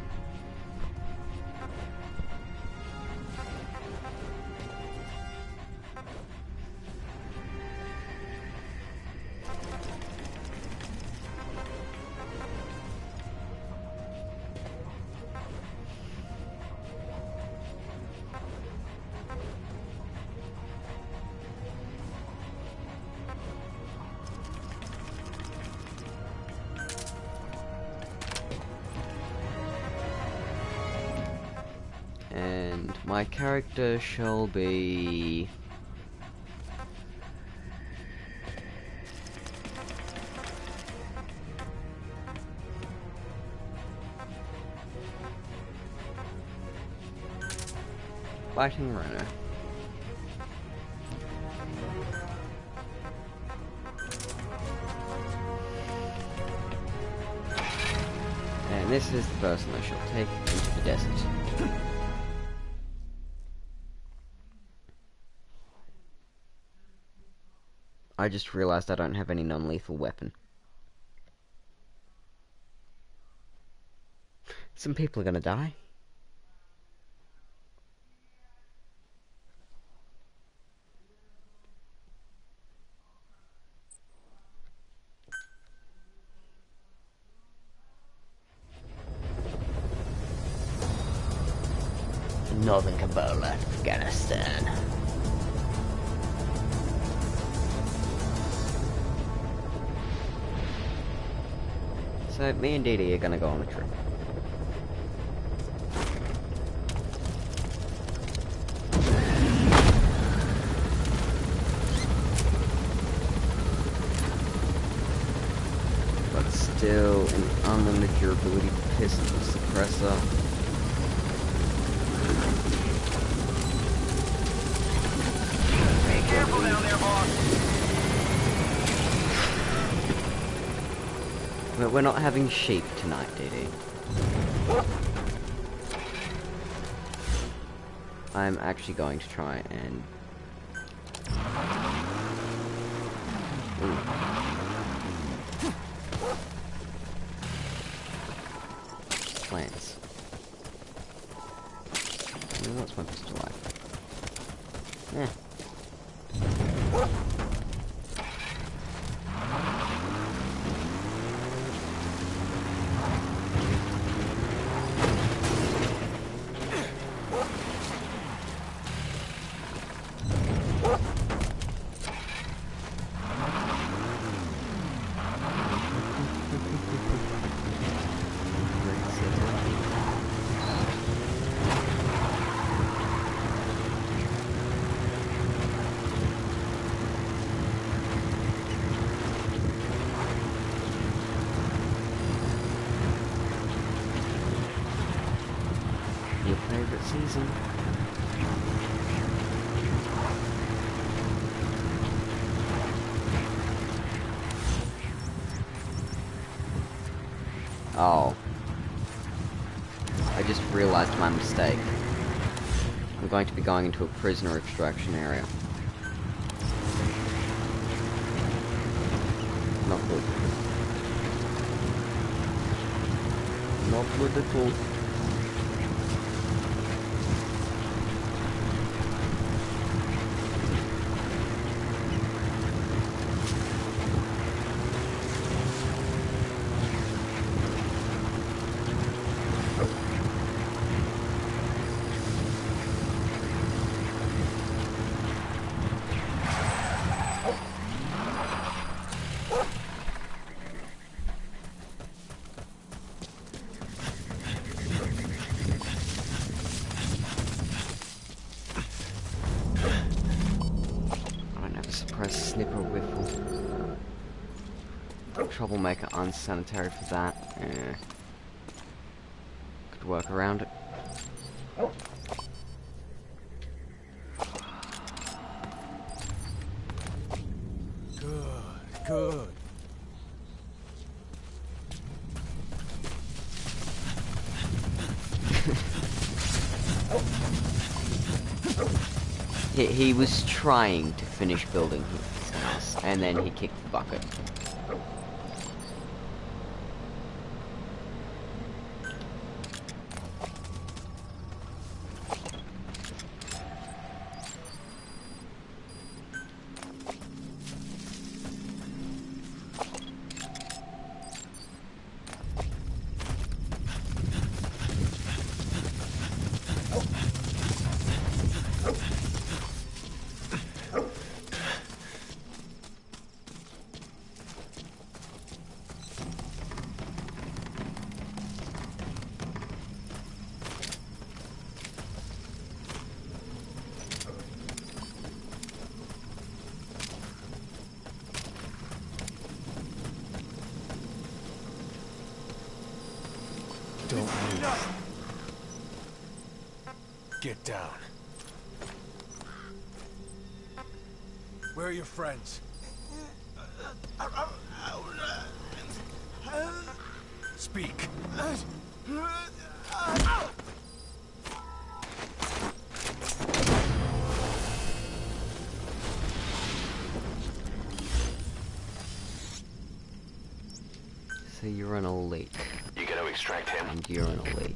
And my character shall be... Fighting Rhino. And this is the person I shall take into the desert. I just realized I don't have any non-lethal weapon. Some people are gonna die. Northern Kabul, Afghanistan. So, me and Dee Dee are gonna go on a trip. But still, an unlimited durability pistol suppressor. Be careful down there, boss. But we're not having sheep tonight, Dee Dee. I'm actually going to try and... Ooh. Plants. What's my pistol like? Eh. reason. Oh. I just realized my mistake. I'm going to be going into a prisoner extraction area. Not good. Not good at all. Press snipper whiffle. Troublemaker unsanitary for that. Yeah. Could work around it. Good. He was trying to finish building his house, and then he kicked the bucket. Don't move. Get down. Where are your friends? Speak. So you're an elite. You gotta extract him. And you're an elite.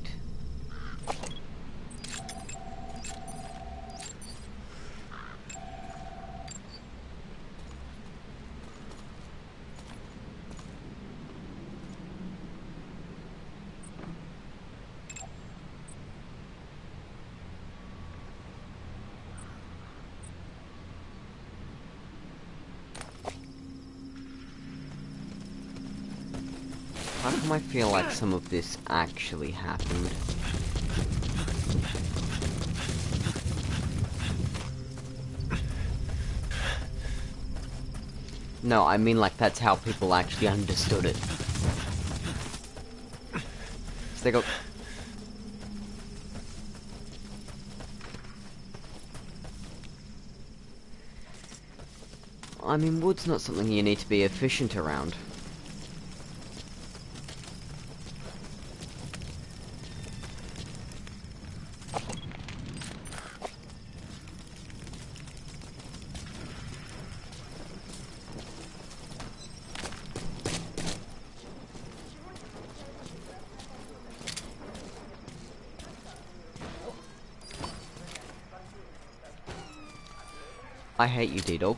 How come I feel like some of this actually happened? No, I mean like that's how people actually understood it. So they go... I mean, wood's not something you need to be efficient around. I hate you, D-Dog.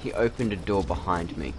He opened a door behind me.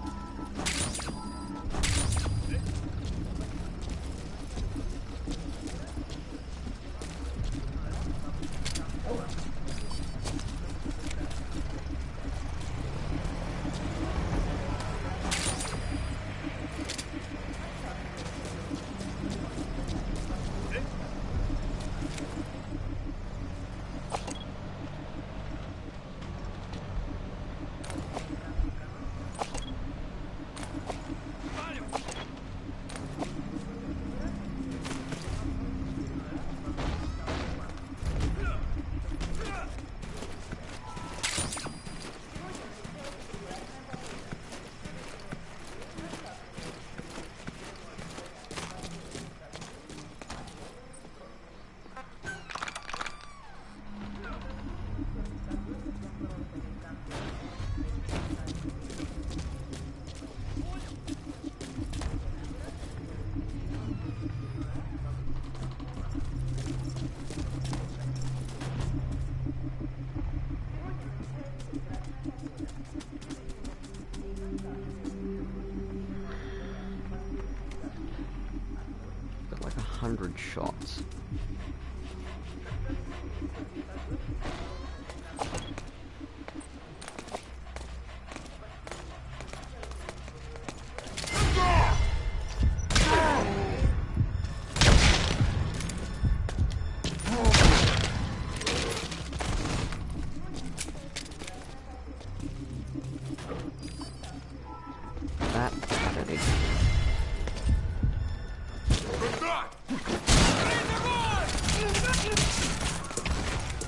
shots. That I don't need.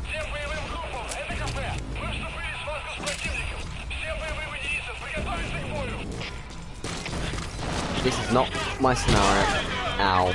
Всем боевым группам, это кафе. Мы вступили в схватку с противником. Все боевые единицы, приготовиться к бою. This is not my scenario. Ow.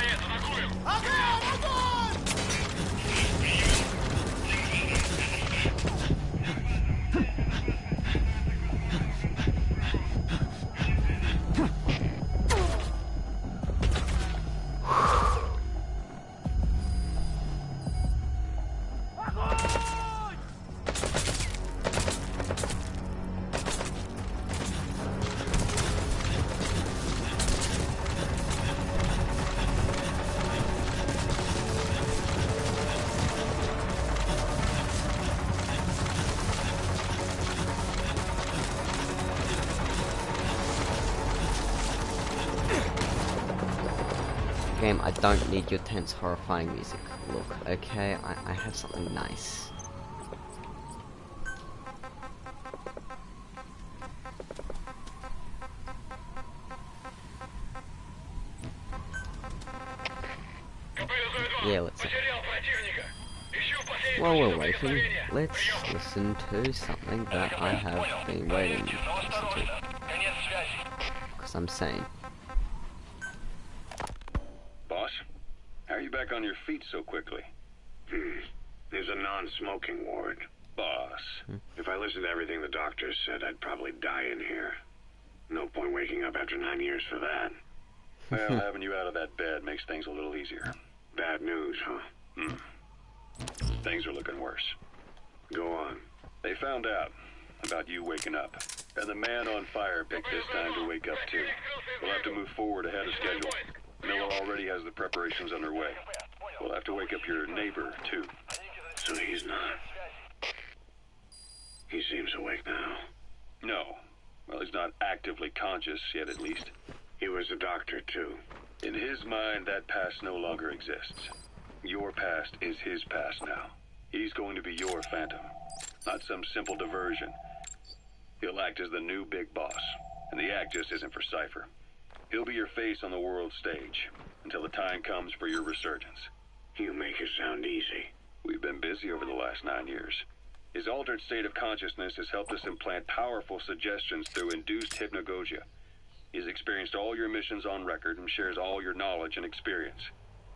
Game, I don't need your tense, horrifying music. Look, okay, I have something nice. Yeah, let's. While we're waiting, let's listen to something that I have been waiting to listen to. Because I'm sane. Boss, how are you back on your feet so quickly? There's a non-smoking ward. Boss. If I listened to everything the doctors said, I'd probably die in here. No point waking up after 9 years for that. Well, having you out of that bed makes things a little easier. Bad news, huh? Things are looking worse. Go on. They found out about you waking up, and the man on fire picked this time to wake up too. We'll have to move forward ahead of schedule. Miller already has the preparations underway. We'll have to wake up your neighbor too. So he's not. He seems awake now. No. Well, he's not actively conscious yet, at least. He was a doctor, too. In his mind, that past no longer exists. Your past is his past now. He's going to be your phantom, not some simple diversion. He'll act as the new big boss, and the act just isn't for Cypher. He'll be your face on the world stage, until the time comes for your resurgence. You make it sound easy. We've been busy over the last 9 years. His altered state of consciousness has helped us implant powerful suggestions through induced hypnagogia. He's experienced all your missions on record and shares all your knowledge and experience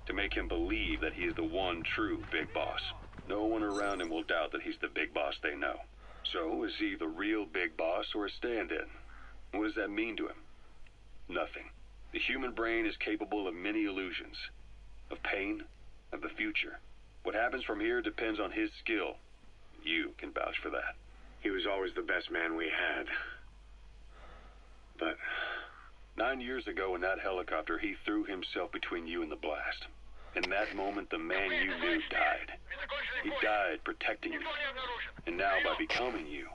to make him believe that he is the one true big boss. No one around him will doubt that he's the big boss they know. So, is he the real big boss or a stand-in? What does that mean to him? Nothing. The human brain is capable of many illusions, of pain, of the future. What happens from here depends on his skill. You can vouch for that. He was always the best man we had. But 9 years ago in that helicopter, he threw himself between you and the blast. In that moment, the man you knew died. He died protecting you. And now, by becoming you,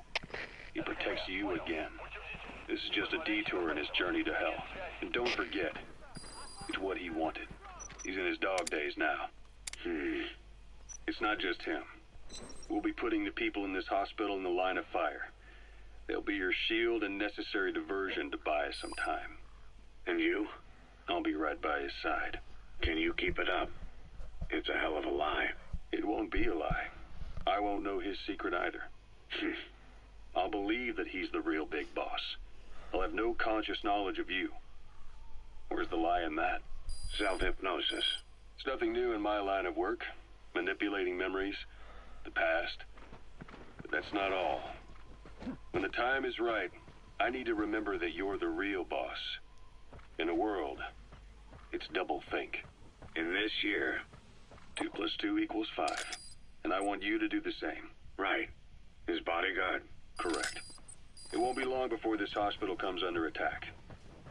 he protects you again. This is just a detour in his journey to hell. And don't forget, it's what he wanted. He's in his dog days now. It's not just him. We'll be putting the people in this hospital in the line of fire. They'll be your shield and necessary diversion to buy us some time. And you? I'll be right by his side. Can you keep it up? It's a hell of a lie. It won't be a lie. I won't know his secret either. I'll believe that he's the real big boss. I'll have no conscious knowledge of you. Where's the lie in that? Self-hypnosis. It's nothing new in my line of work. Manipulating memories, the past. But that's not all. When the time is right, I need to remember that you're the real boss. In a world, it's double think. In this year. 2 + 2 = 5. And I want you to do the same. Right. His bodyguard? Correct. It won't be long before this hospital comes under attack.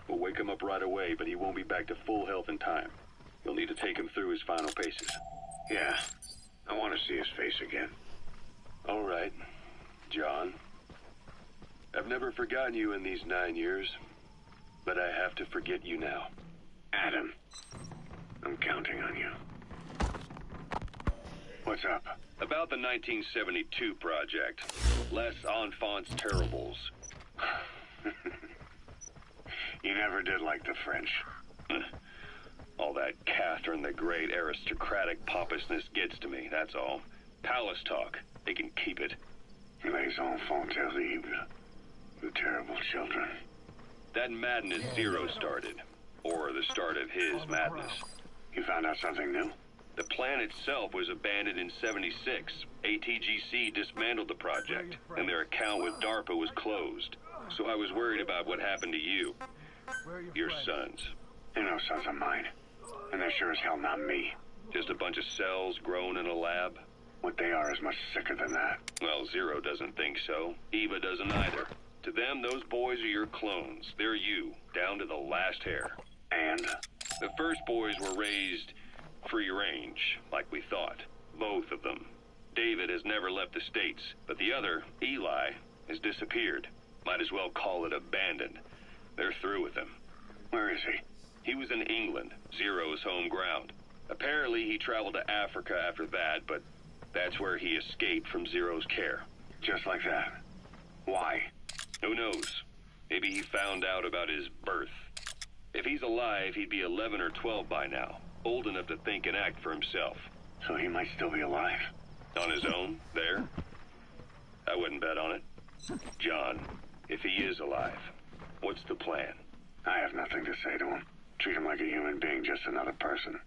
We'll wake him up right away, but he won't be back to full health in time. You'll need to take him through his final paces. Yeah, I want to see his face again. All right, John. I've never forgotten you in these 9 years, but I have to forget you now. Adam, I'm counting on you. What's up? About the 1972 project. Les Enfants Terribles. You never did like the French. All that Catherine the Great aristocratic pompousness gets to me, that's all. Palace talk. They can keep it. Les enfants terribles. The terrible children. That madness Zero started. Or the start of his madness. You found out something new? The plan itself was abandoned in '76. ATGC dismantled the project, and their account with DARPA was closed. So I was worried about what happened to you. Your sons. They're no sons of mine. And they're sure as hell not me. Just a bunch of cells grown in a lab? What they are is much sicker than that. Well, Zero doesn't think so. Eva doesn't either. To them, those boys are your clones. They're you, down to the last hair. And? The first boys were raised free range, like we thought. Both of them. David has never left the States, but the other, Eli, has disappeared. Might as well call it abandoned. They're through with him. Where is he? He was in England, Zero's home ground. Apparently he traveled to Africa after that, but that's where he escaped from Zero's care. Just like that. Why? Who knows? Maybe he found out about his birth. If he's alive, he'd be 11 or 12 by now. Old enough to think and act for himself. So he might still be alive. On his own, there? I wouldn't bet on it. John, if he is alive, what's the plan? I have nothing to say to him. Treat him like a human being, just another person.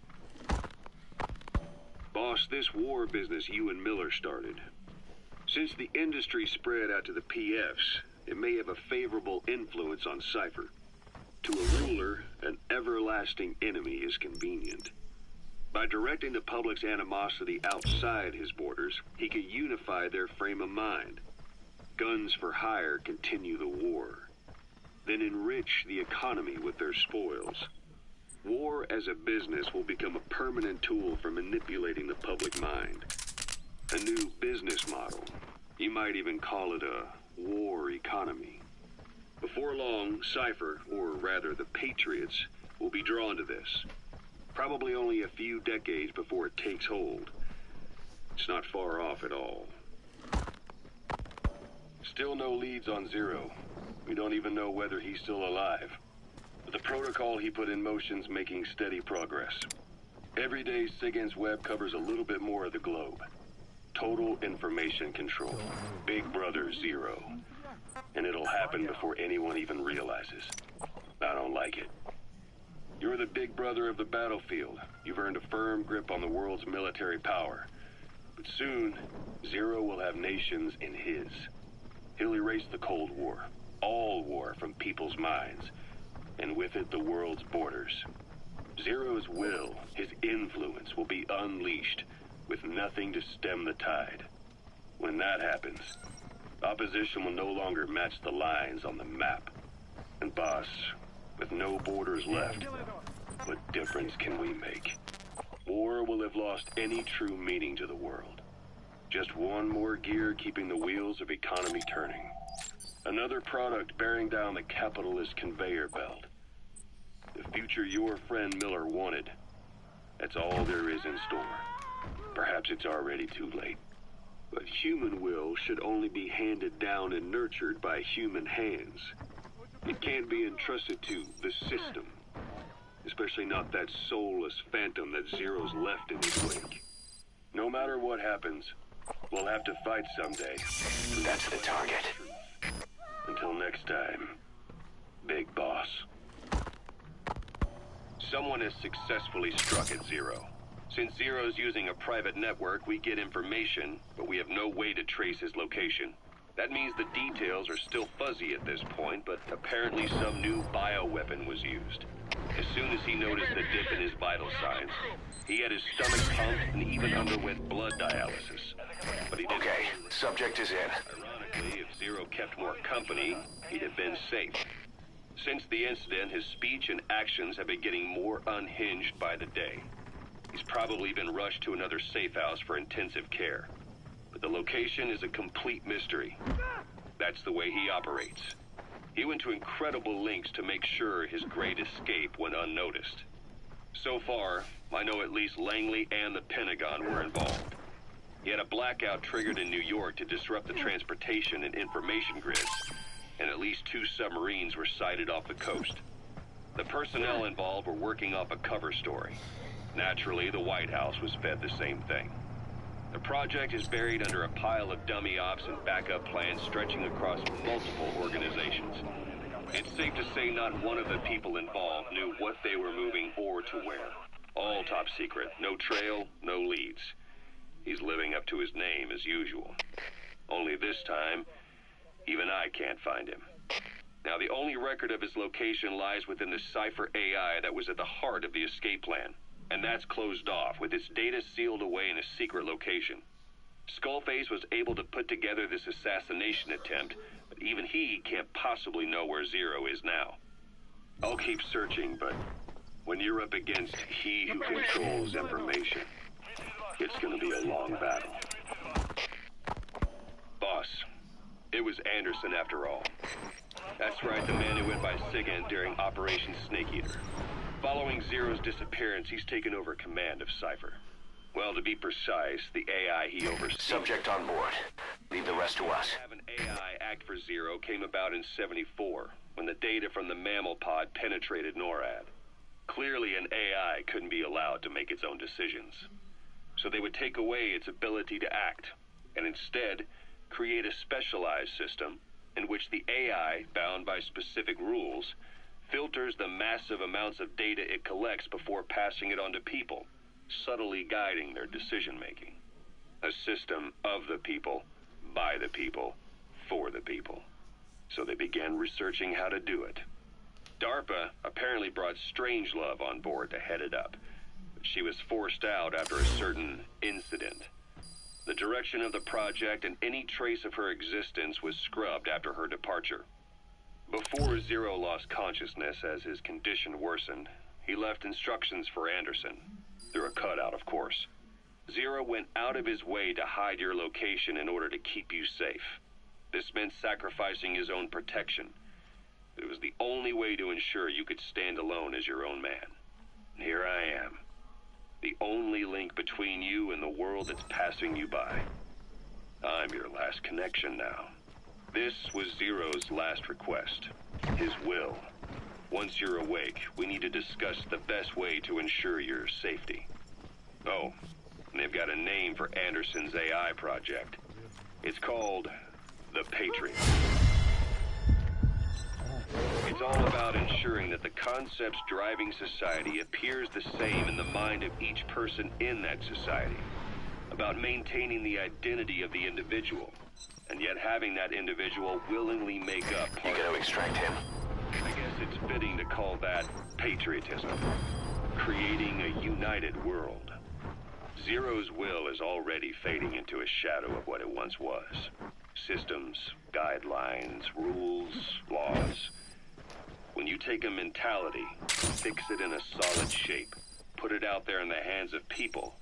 Boss, this war business you and Miller started. Since the industry spread out to the PFs, it may have a favorable influence on Cypher. To a ruler, an everlasting enemy is convenient. By directing the public's animosity outside his borders, he could unify their frame of mind. Guns for hire continue the war. Then enrich the economy with their spoils. War as a business will become a permanent tool for manipulating the public mind. A new business model. You might even call it a war economy. Before long, Cypher, or rather the Patriots, will be drawn to this. Probably only a few decades before it takes hold. It's not far off at all. Still no leads on Zero. We don't even know whether he's still alive. But the protocol he put in motion's making steady progress. Every day, SIGINT's web covers a little bit more of the globe. Total information control. Big Brother Zero. And it'll happen before anyone even realizes. I don't like it. You're the big brother of the battlefield. You've earned a firm grip on the world's military power. But soon, Zero will have nations in his. He'll erase the Cold War. All war from people's minds. And with it, the world's borders. Zero's will, his influence, will be unleashed, with nothing to stem the tide. When that happens, opposition will no longer match the lines on the map. And boss, with no borders left, what difference can we make? War will have lost any true meaning to the world. Just one more gear keeping the wheels of economy turning. Another product bearing down the capitalist conveyor belt. The future your friend Miller wanted. That's all there is in store. Perhaps it's already too late. But human will should only be handed down and nurtured by human hands. It can't be entrusted to the system. Especially not that soulless phantom that Zero's left in his wake. No matter what happens, we'll have to fight someday. That's the target. Until next time, Big Boss. Someone has successfully struck at Zero. Since Zero's using a private network, we get information, but we have no way to trace his location. That means the details are still fuzzy at this point, but apparently some new bioweapon was used. As soon as he noticed the dip in his vital signs, he had his stomach pumped and even underwent blood dialysis. But he didn't. Okay, subject is in. Ironically, if Zero kept more company, he'd have been safe. Since the incident, his speech and actions have been getting more unhinged by the day. He's probably been rushed to another safe house for intensive care. But the location is a complete mystery. That's the way he operates. He went to incredible lengths to make sure his great escape went unnoticed. So far, I know at least Langley and the Pentagon were involved. He had a blackout triggered in New York to disrupt the transportation and information grids, and at least 2 submarines were sighted off the coast. The personnel involved were working off a cover story. Naturally, the White House was fed the same thing. The project is buried under a pile of dummy ops and backup plans stretching across multiple organizations. It's safe to say not one of the people involved knew what they were moving or to where. All top secret, no trail, no leads. He's living up to his name as usual. Only this time, even I can't find him. Now, the only record of his location lies within the Cypher AI that was at the heart of the escape plan. And that's closed off, with its data sealed away in a secret location. Skullface was able to put together this assassination attempt, but even he can't possibly know where Zero is now. I'll keep searching, but when you're up against he who controls information, it's gonna be a long battle. Boss, it was Anderson after all. That's right, the man who went by SIGINT during Operation Snake Eater. Following Zero's disappearance, he's taken over command of Cypher. Well, to be precise, the AI he oversees... Subject on board. Leave the rest to us. Have an AI act for Zero came about in '74, when the data from the mammal pod penetrated NORAD. Clearly, an AI couldn't be allowed to make its own decisions. So they would take away its ability to act, and instead create a specialized system in which the AI, bound by specific rules, filters the massive amounts of data it collects before passing it on to people, subtly guiding their decision-making. A system of the people, by the people, for the people. So they began researching how to do it. DARPA apparently brought Strangelove on board to head it up, but she was forced out after a certain incident. The direction of the project and any trace of her existence was scrubbed after her departure. Before Zero lost consciousness as his condition worsened, he left instructions for Anderson. Through a cutout, of course. Zero went out of his way to hide your location in order to keep you safe. This meant sacrificing his own protection. It was the only way to ensure you could stand alone as your own man. And here I am. The only link between you and the world that's passing you by. I'm your last connection now. This was Zero's last request. His will. Once you're awake, we need to discuss the best way to ensure your safety. Oh, and they've got a name for Anderson's AI project. It's called the Patriot. It's all about ensuring that the concepts driving society appears the same in the mind of each person in that society. About maintaining the identity of the individual, and yet having that individual willingly make up You part gotta of it. extract him. I guess it's fitting to call that patriotism. Creating a united world. Zero's will is already fading into a shadow of what it once was. Systems, guidelines, rules, laws. When you take a mentality, fix it in a solid shape, put it out there in the hands of people,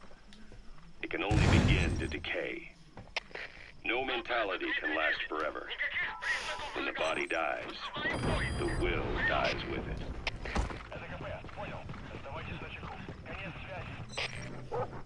it can only begin to decay. No mentality can last forever. When the body dies, the will dies with it. Понял. Оставайтесь на чеку. Конец связи.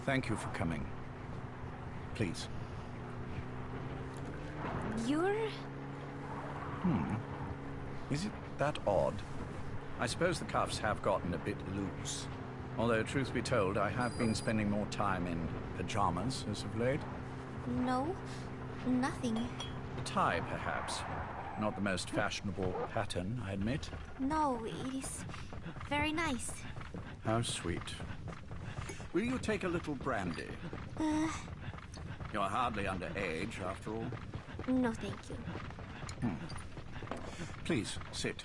Thank you for coming. Please. You're... Is it that odd? I suppose the cuffs have gotten a bit loose. Although, truth be told, I have been spending more time in pajamas as of late. No, nothing. A tie, perhaps. Not the most fashionable pattern, I admit. No, it is very nice. How sweet. Will you take a little brandy? You're hardly underage, after all. No, thank you. Please, sit.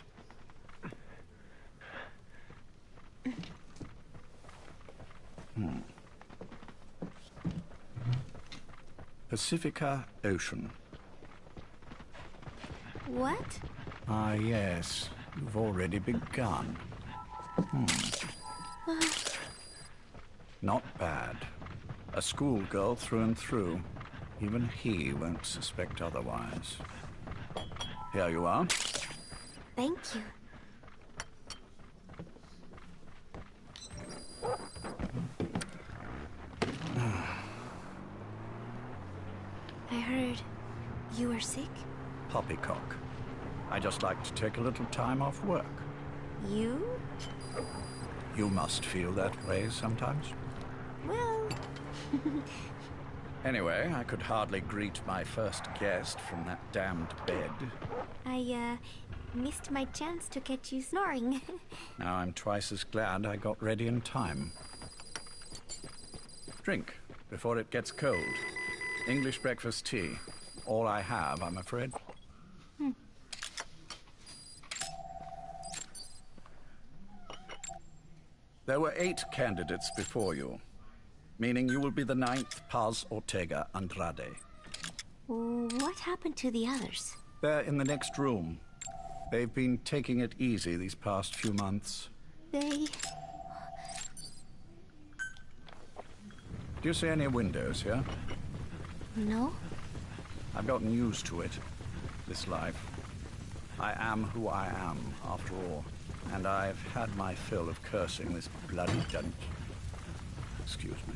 Pacifica Ocean. What? Ah, yes. You've already begun. Not bad. A schoolgirl through and through. Even he won't suspect otherwise. Here you are. Thank you. I heard you were sick. Poppycock. I just like to take a little time off work. You? You must feel that way sometimes. Well... Anyway, I could hardly greet my first guest from that damned bed. I, missed my chance to catch you snoring. Now I'm twice as glad I got ready in time. Drink before it gets cold. English breakfast tea. All I have, I'm afraid. There were 8 candidates before you, meaning you will be the 9th Paz Ortega Andrade. What happened to the others? They're in the next room. They've been taking it easy these past few months. They... Do you see any windows here? No? I've gotten used to it, this life. I am who I am, after all. And I've had my fill of cursing this bloody dunt. Excuse me.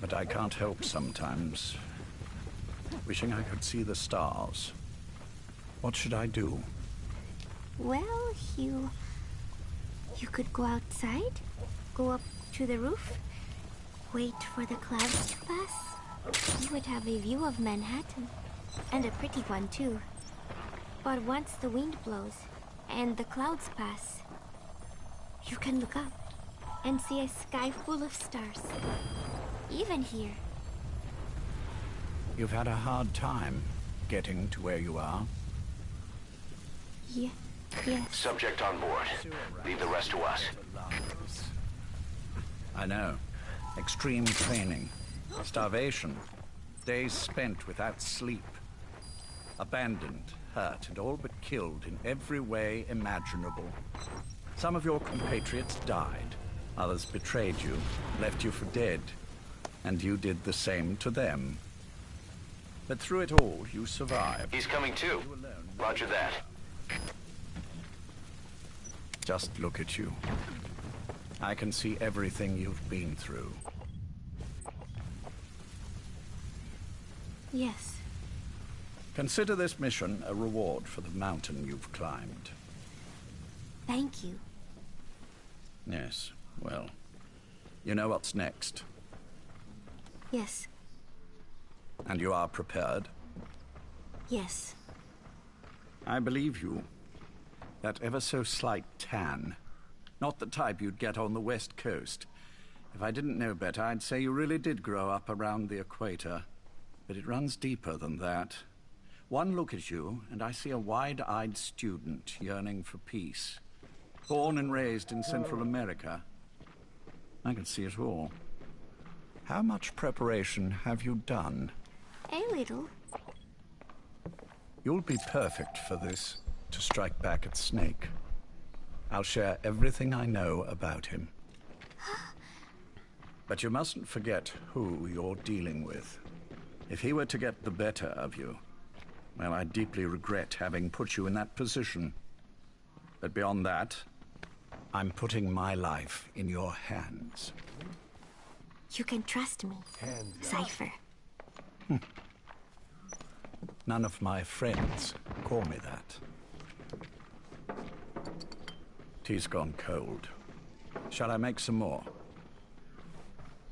But I can't help sometimes wishing I could see the stars. What should I do? Well, you could go outside, go up to the roof, wait for the clouds to pass. You would have a view of Manhattan, and a pretty one too. But once the wind blows and the clouds pass, you can look up and see a sky full of stars. Even here. You've had a hard time getting to where you are. Yeah, yes. Subject on board. Leave the rest to us. I know. Extreme training. Starvation. Days spent without sleep. Abandoned, hurt, and all but killed in every way imaginable. Some of your compatriots died. Others betrayed you, left you for dead. And you did the same to them. But through it all, you survived. He's coming too. Roger that. Just look at you. I can see everything you've been through. Yes. Consider this mission a reward for the mountain you've climbed. Thank you. Yes, well, you know what's next. Yes. And you are prepared? Yes. I believe you. That ever so slight tan. Not the type you'd get on the West Coast. If I didn't know better, I'd say you really did grow up around the equator. But it runs deeper than that. One look at you, and I see a wide-eyed student yearning for peace. Born and raised in Central America. I can see it all. How much preparation have you done? A little. You'll be perfect for this, to strike back at Snake. I'll share everything I know about him. But you mustn't forget who you're dealing with. If he were to get the better of you, well, I deeply regret having put you in that position. But beyond that, I'm putting my life in your hands. You can trust me, Cypher. None of my friends call me that. Tea's gone cold. Shall I make some more?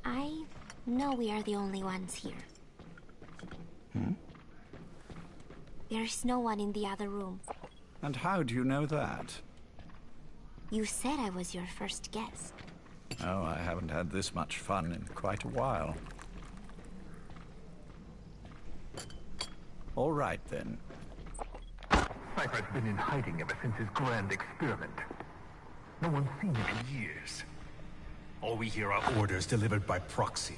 I know we are the only ones here. There's no one in the other room. And how do you know that? You said I was your first guest. Oh, I haven't had this much fun in quite a while. All right, then. Cypher's been in hiding ever since his grand experiment. No one's seen him in years. All we hear are orders delivered by proxy.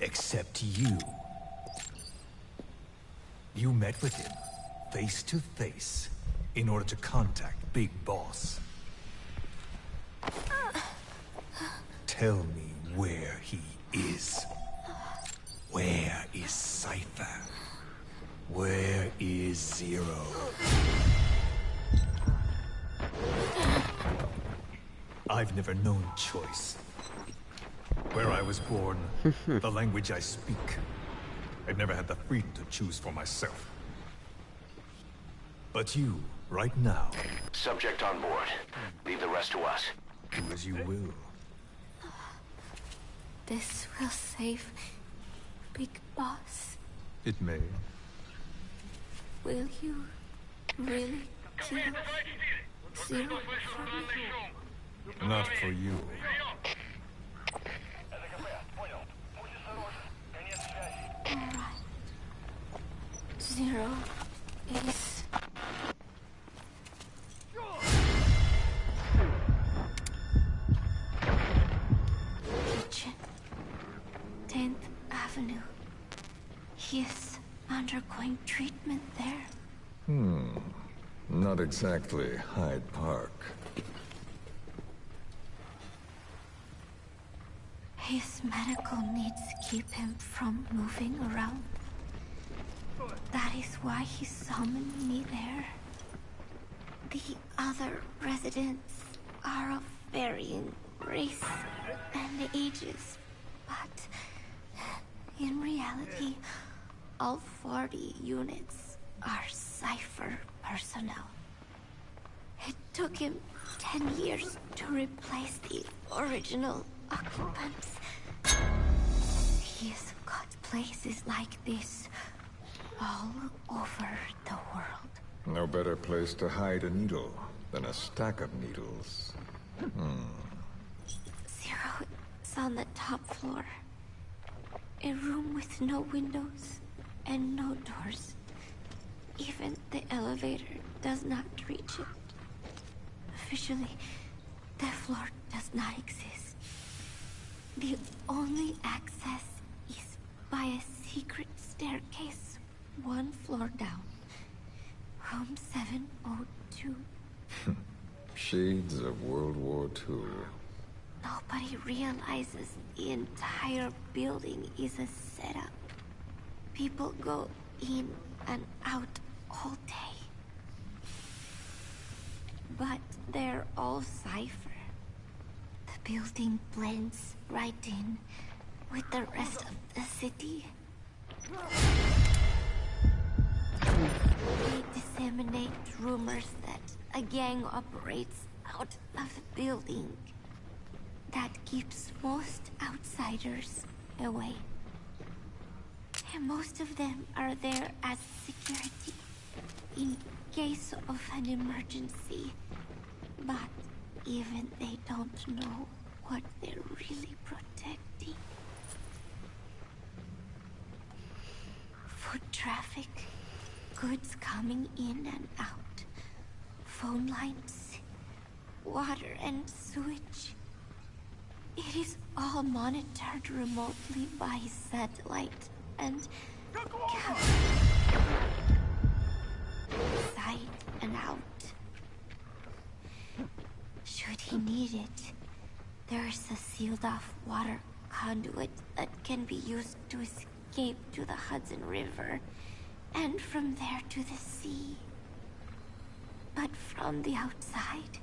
Except you. You met with him, face to face, in order to contact Big Boss. Tell me where he is. Where is Cypher? Where is Zero? I've never known choice. Where I was born, the language I speak. I've never had the freedom to choose for myself. But you, right now, Subject on board. Leave the rest to us. do as you will. This will save Big Boss. It may. Will you really kill Zero for me? Not for you. Alright. Zero is... Kitchen. 10th Avenue. He is undergoing treatment there. Not exactly Hyde Park. His medical needs keep him from moving around. That is why he summoned me there. The other residents are of varying race and ages, but in reality, all 40 units are Cypher personnel. It took him 10 years to replace the original occupants. He's got places like this all over the world. No better place to hide a needle than a stack of needles. Zero is on the top floor. A room with no windows and no doors. Even the elevator does not reach it. Officially, the floor does not exist. The only access is by a secret staircase 1 floor down. Room 702. Shades of World War II. Nobody realizes the entire building is a setup. People go in and out all day. But they're all Cypher. The building blends right in with the rest of the city. They disseminate rumors that a gang operates out of the building. That keeps most outsiders away. And most of them are there as security in case of an emergency. But even they don't know what they're really protecting. Foot traffic, goods coming in and out, phone lines, water and sewage. It is all monitored remotely by satellite and camera. Inside and out. Should he need it, there's a sealed-off water conduit that can be used to escape to the Hudson River, and from there to the sea. But from the outside,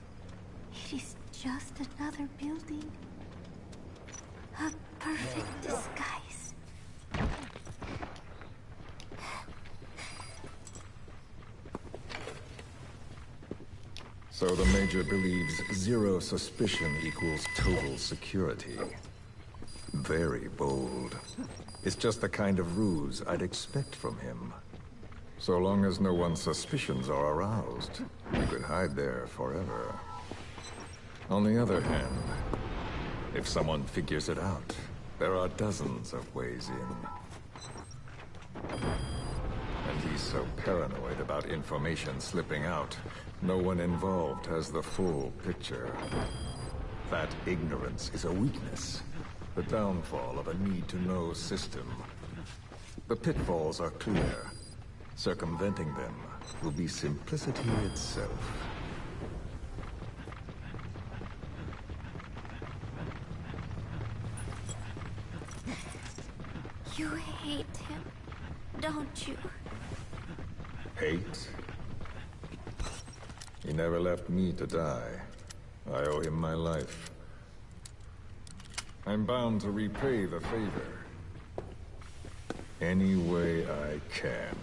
it is just another building. A perfect So the Major believes zero suspicion equals total security. Very bold. It's just the kind of ruse I'd expect from him. So long as no one's suspicions are aroused, you could hide there forever. On the other hand, if someone figures it out, there are dozens of ways in. And he's so paranoid about information slipping out, no one involved has the full picture. That ignorance is a weakness, the downfall of a need-to-know system. The pitfalls are clear. Circumventing them will be simplicity itself. You hate him, don't you? Hate? He never left me to die. I owe him my life. I'm bound to repay the favor. Any way I can.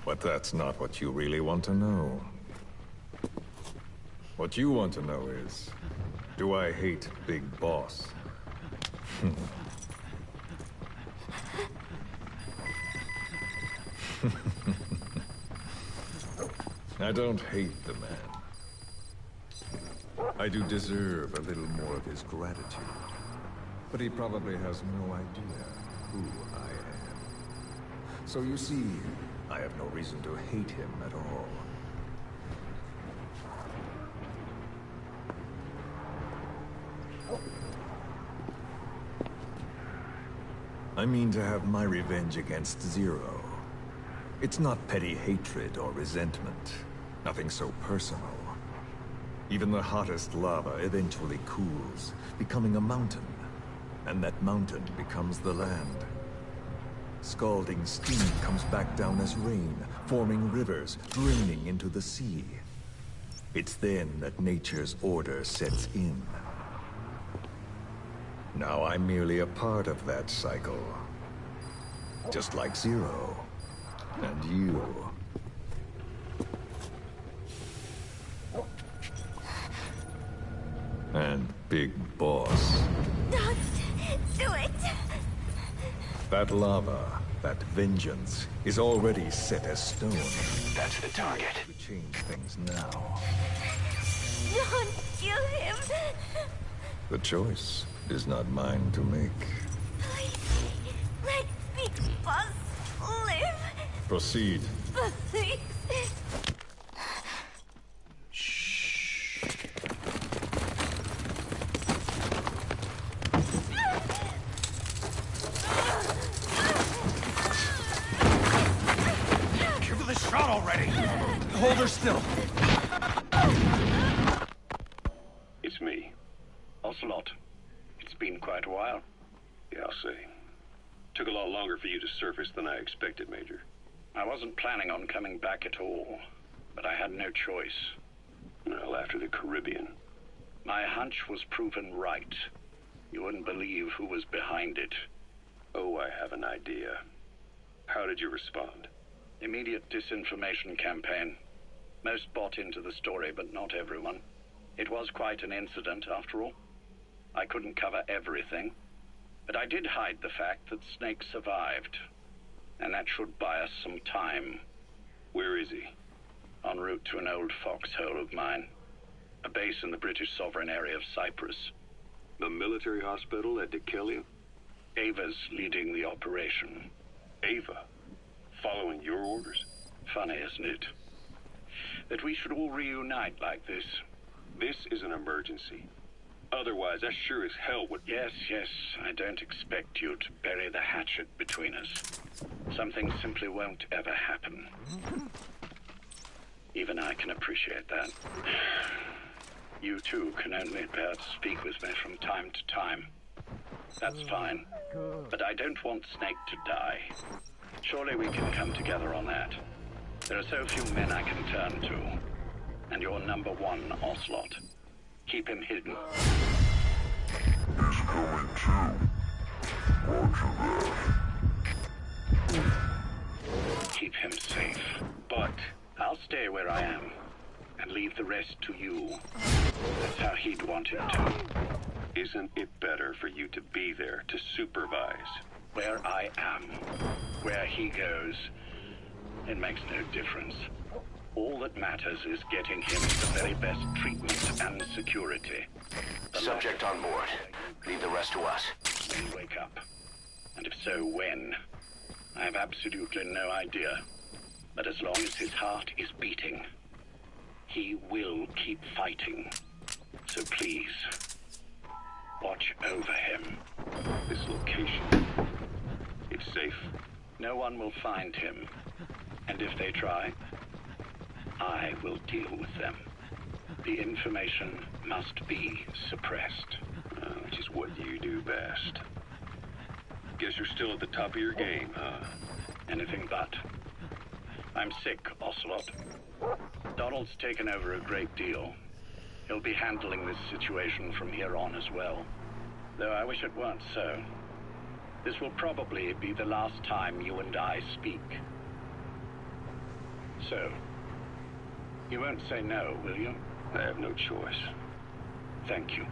But that's not what you really want to know. What you want to know is, do I hate Big Boss? I don't hate the man. I do deserve a little more of his gratitude. But he probably has no idea who I am. So you see, I have no reason to hate him at all. I mean to have my revenge against Zero. It's not petty hatred or resentment. Nothing so personal. Even the hottest lava eventually cools, becoming a mountain. And that mountain becomes the land. Scalding steam comes back down as rain, forming rivers, draining into the sea. It's then that nature's order sets in. Now I'm merely a part of that cycle. Just like Zero. And you. And Big Boss. Don't do it! That lava, that vengeance, is already set as stone. That's the target. We change things now. Don't kill him! The choice is not mine to make. Please, let Big Boss live! Proceed. Please! Give her the shot already! Hold her still. It's me. Ocelot. It's been quite a while. Yeah, I'll say. Took a lot longer for you to surface than I expected, Major. I wasn't planning on coming back at all, but I had no choice. Well, after the Caribbean. My hunch was proven right. You wouldn't believe who was behind it. Oh, I have an idea. How did you respond? Immediate disinformation campaign. Most bought into the story, but not everyone. It was quite an incident, after all. I couldn't cover everything, but I did hide the fact that Snake survived. And that should buy us some time. Where is he? En route to an old foxhole of mine. A base in the British sovereign area of Cyprus. The military hospital at Dikelia? Ava's leading the operation. Ava? Following your orders? Funny, isn't it? That we should all reunite like this. This is an emergency. Otherwise, I sure as hell would... Yes, I don't expect you to bury the hatchet between us. Something simply won't ever happen. Even I can appreciate that. You too can only bear to speak with me from time to time. That's fine. But I don't want Snake to die. Surely we can come together on that. There are so few men I can turn to. And you're number one, Ocelot. Keep him hidden. He's coming too. Roger that. Keep him safe. But I'll stay where I am and leave the rest to you. That's how he'd want it to. Isn't it better for you to be there to supervise? Where I am, where he goes, it makes no difference. All that matters is getting him the very best treatment and security. Subject on board. Leave the rest to us. When you wake up. And if so, when? I have absolutely no idea. But as long as his heart is beating, he will keep fighting. So please, watch over him. This location, it's safe. No one will find him. And if they try, I will deal with them. The information must be suppressed. Which is what you do best. Guess you're still at the top of your game, huh? Anything but. I'm sick, Ocelot. Donald's taken over a great deal. He'll be handling this situation from here on as well. Though I wish it weren't so. This will probably be the last time you and I speak. So, you won't say no, will you? I have no choice. Thank you.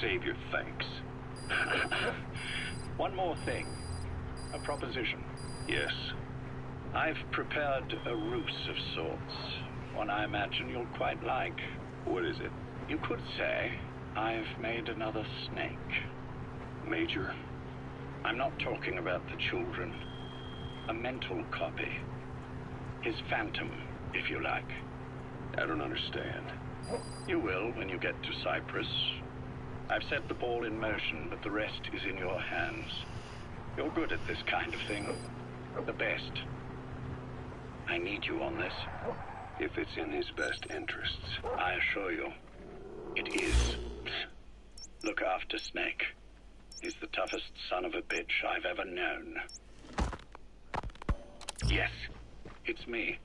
Save your thanks. One more thing. A proposition. Yes. I've prepared a ruse of sorts. One I imagine you'll quite like. What is it? You could say I've made another snake. Major? I'm not talking about the children. A mental copy. His phantom, if you like. I don't understand. You will when you get to Cyprus. I've set the ball in motion, but the rest is in your hands. You're good at this kind of thing. The best. I need you on this. If it's in his best interests. I assure you, it is. Look after Snake. He's the toughest son of a bitch I've ever known. Yes, it's me.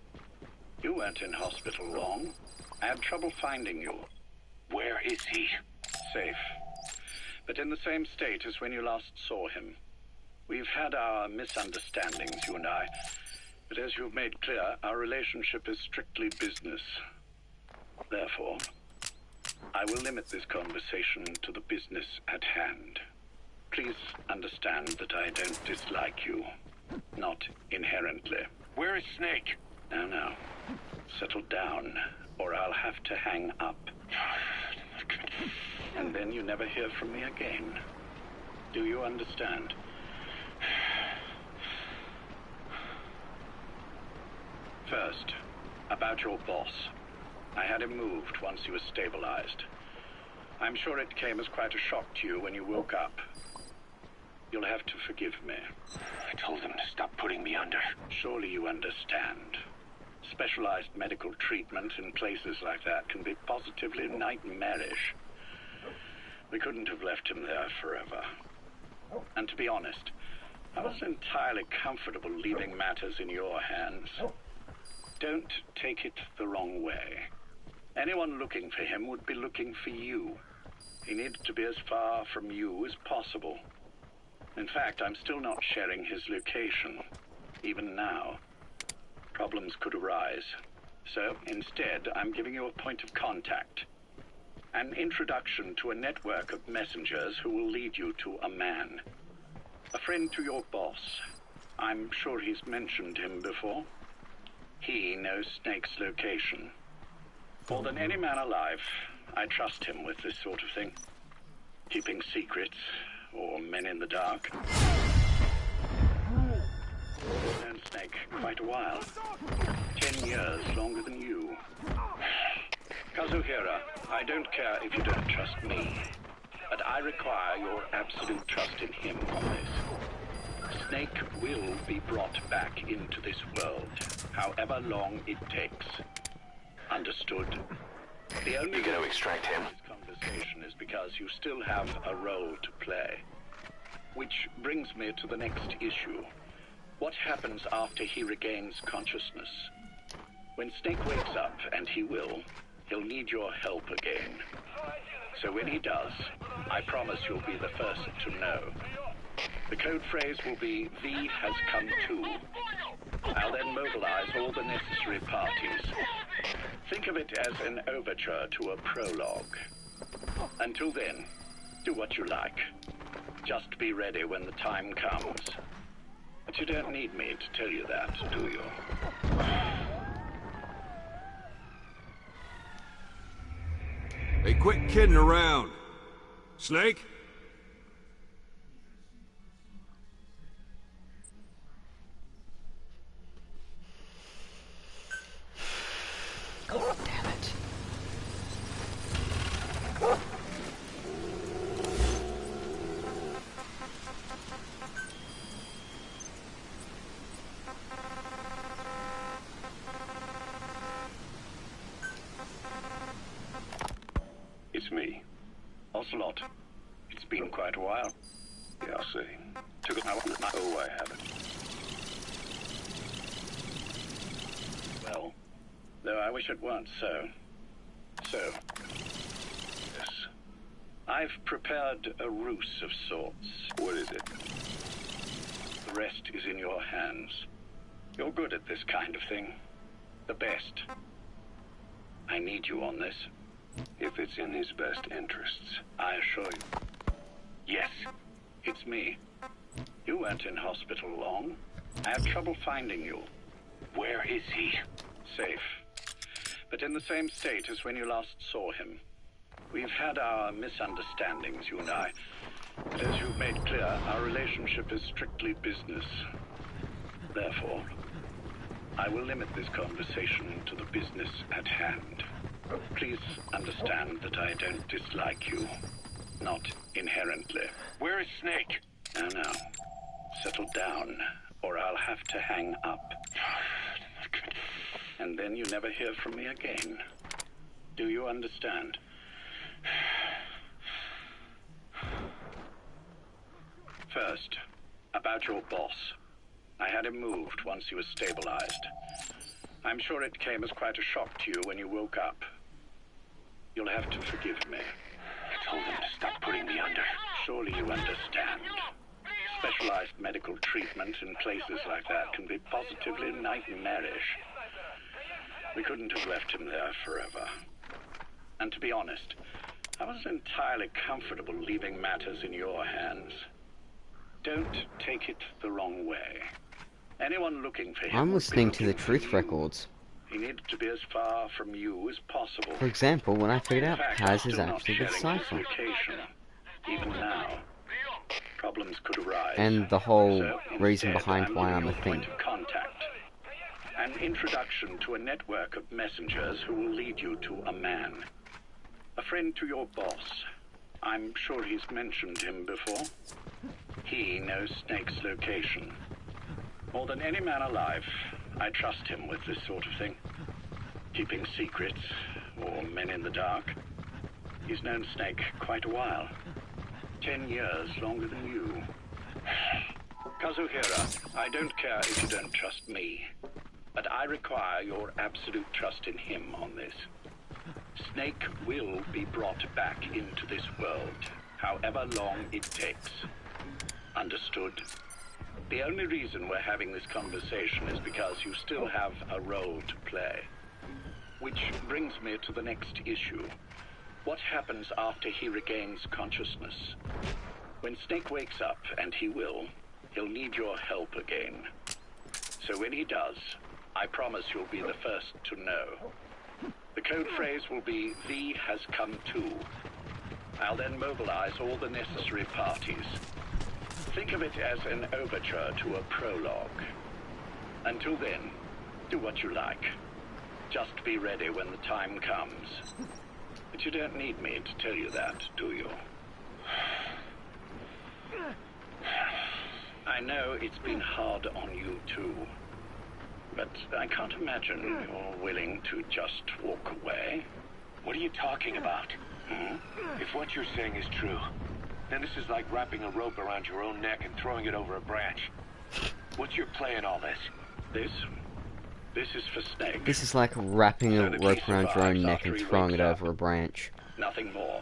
You weren't in hospital long. I had trouble finding you. Where is he? Safe. But in the same state as when you last saw him. We've had our misunderstandings, you and I. But as you've made clear, our relationship is strictly business. Therefore, I will limit this conversation to the business at hand. Please understand that I don't dislike you. Not inherently. Where is Snake? Now. Settle down, or I'll have to hang up. And then you never hear from me again. Do you understand? First, about your boss. I had him moved once he was stabilized. I'm sure it came as quite a shock to you when you woke up. You'll have to forgive me. I told him to stop putting me under. Surely you understand. Specialized medical treatment in places like that can be positively nightmarish. We couldn't have left him there forever. And to be honest, I wasn't entirely comfortable leaving matters in your hands. Don't take it the wrong way. Anyone looking for him would be looking for you. He needed to be as far from you as possible. In fact, I'm still not sharing his location, even now. Problems could arise. So, instead, I'm giving you a point of contact. An introduction to a network of messengers who will lead you to a man. A friend to your boss. I'm sure he's mentioned him before. He knows Snake's location. More than any man alive, I trust him with this sort of thing. Keeping secrets, or men in the dark. I've known Snake quite a while. 10 years longer than you. Kazuhira, I don't care if you don't trust me, but I require your absolute trust in him on this. Snake will be brought back into this world, however long it takes. Understood? The only You gonna extract him? This conversation is because you still have a role to play. Which brings me to the next issue. What happens after he regains consciousness? When Snake wakes up, and he will, he'll need your help again. So when he does, I promise you'll be the first to know. The code phrase will be, V has come to. I'll then mobilize all the necessary parties. Think of it as an overture to a prologue. Until then, do what you like. Just be ready when the time comes. But you don't need me to tell you that, do you? Hey, quit kidding around. Snake? God damn it. It's me. Ocelot. It's been quite a while. Yeah, I'll see. Took it. Oh, I have it. Well, though I wish it weren't so. Yes. I've prepared a ruse of sorts. What is it? The rest is in your hands. You're good at this kind of thing. The best. I need you on this. If it's in his best interests. I assure you. Yes, it's me. You weren't in hospital long. I had trouble finding you. Where is he? Safe. But in the same state as when you last saw him. We've had our misunderstandings, you and I. But as you've made clear, our relationship is strictly business. Therefore, I will limit this conversation to the business at hand. Please understand that I don't dislike you. Not inherently. Where is Snake? Now. Settle down, or I'll have to hang up. And then you never hear from me again. Do you understand? First, about your boss. I had him moved once he was stabilized. I'm sure it came as quite a shock to you when you woke up. You'll have to forgive me. I told him to stop putting me under. Surely you understand. Specialized medical treatment in places like that can be positively nightmarish. We couldn't have left him there forever. And to be honest, I wasn't entirely comfortable leaving matters in your hands. Don't take it the wrong way. Anyone looking for him... I'm listening to the truth records. He needed to be as far from you as possible. For example, when I figured out In fact, Kaz I'm is still not actually the sharing his Cypher. location, even now. Problems could arise. And the whole So reason instead, behind why giving I'm you a thing. point of contact. An introduction to a network of messengers who will lead you to a man. A friend to your boss. I'm sure he's mentioned him before. He knows Snake's location. More than any man alive, I trust him with this sort of thing. Keeping secrets, or men in the dark. He's known Snake quite a while. 10 years longer than you. Kazuhira, I don't care if you don't trust me, but I require your absolute trust in him on this. Snake will be brought back into this world, however long it takes. Understood? The only reason we're having this conversation is because you still have a role to play. Which brings me to the next issue. What happens after he regains consciousness? When Snake wakes up, and he will, he'll need your help again. So when he does, I promise you'll be the first to know. The code phrase will be, V has come to. I'll then mobilize all the necessary parties. Think of it as an overture to a prologue. Until then, do what you like. Just be ready when the time comes. But you don't need me to tell you that, do you? I know it's been hard on you too. But I can't imagine you're willing to just walk away. What are you talking about? If what you're saying is true, then this is like wrapping a rope around your own neck and throwing it over a branch. What's your play in all this? This is for Snake. This is like wrapping a So the rope case around your own survives neck after and he throwing wakes it up. over a branch. Nothing more.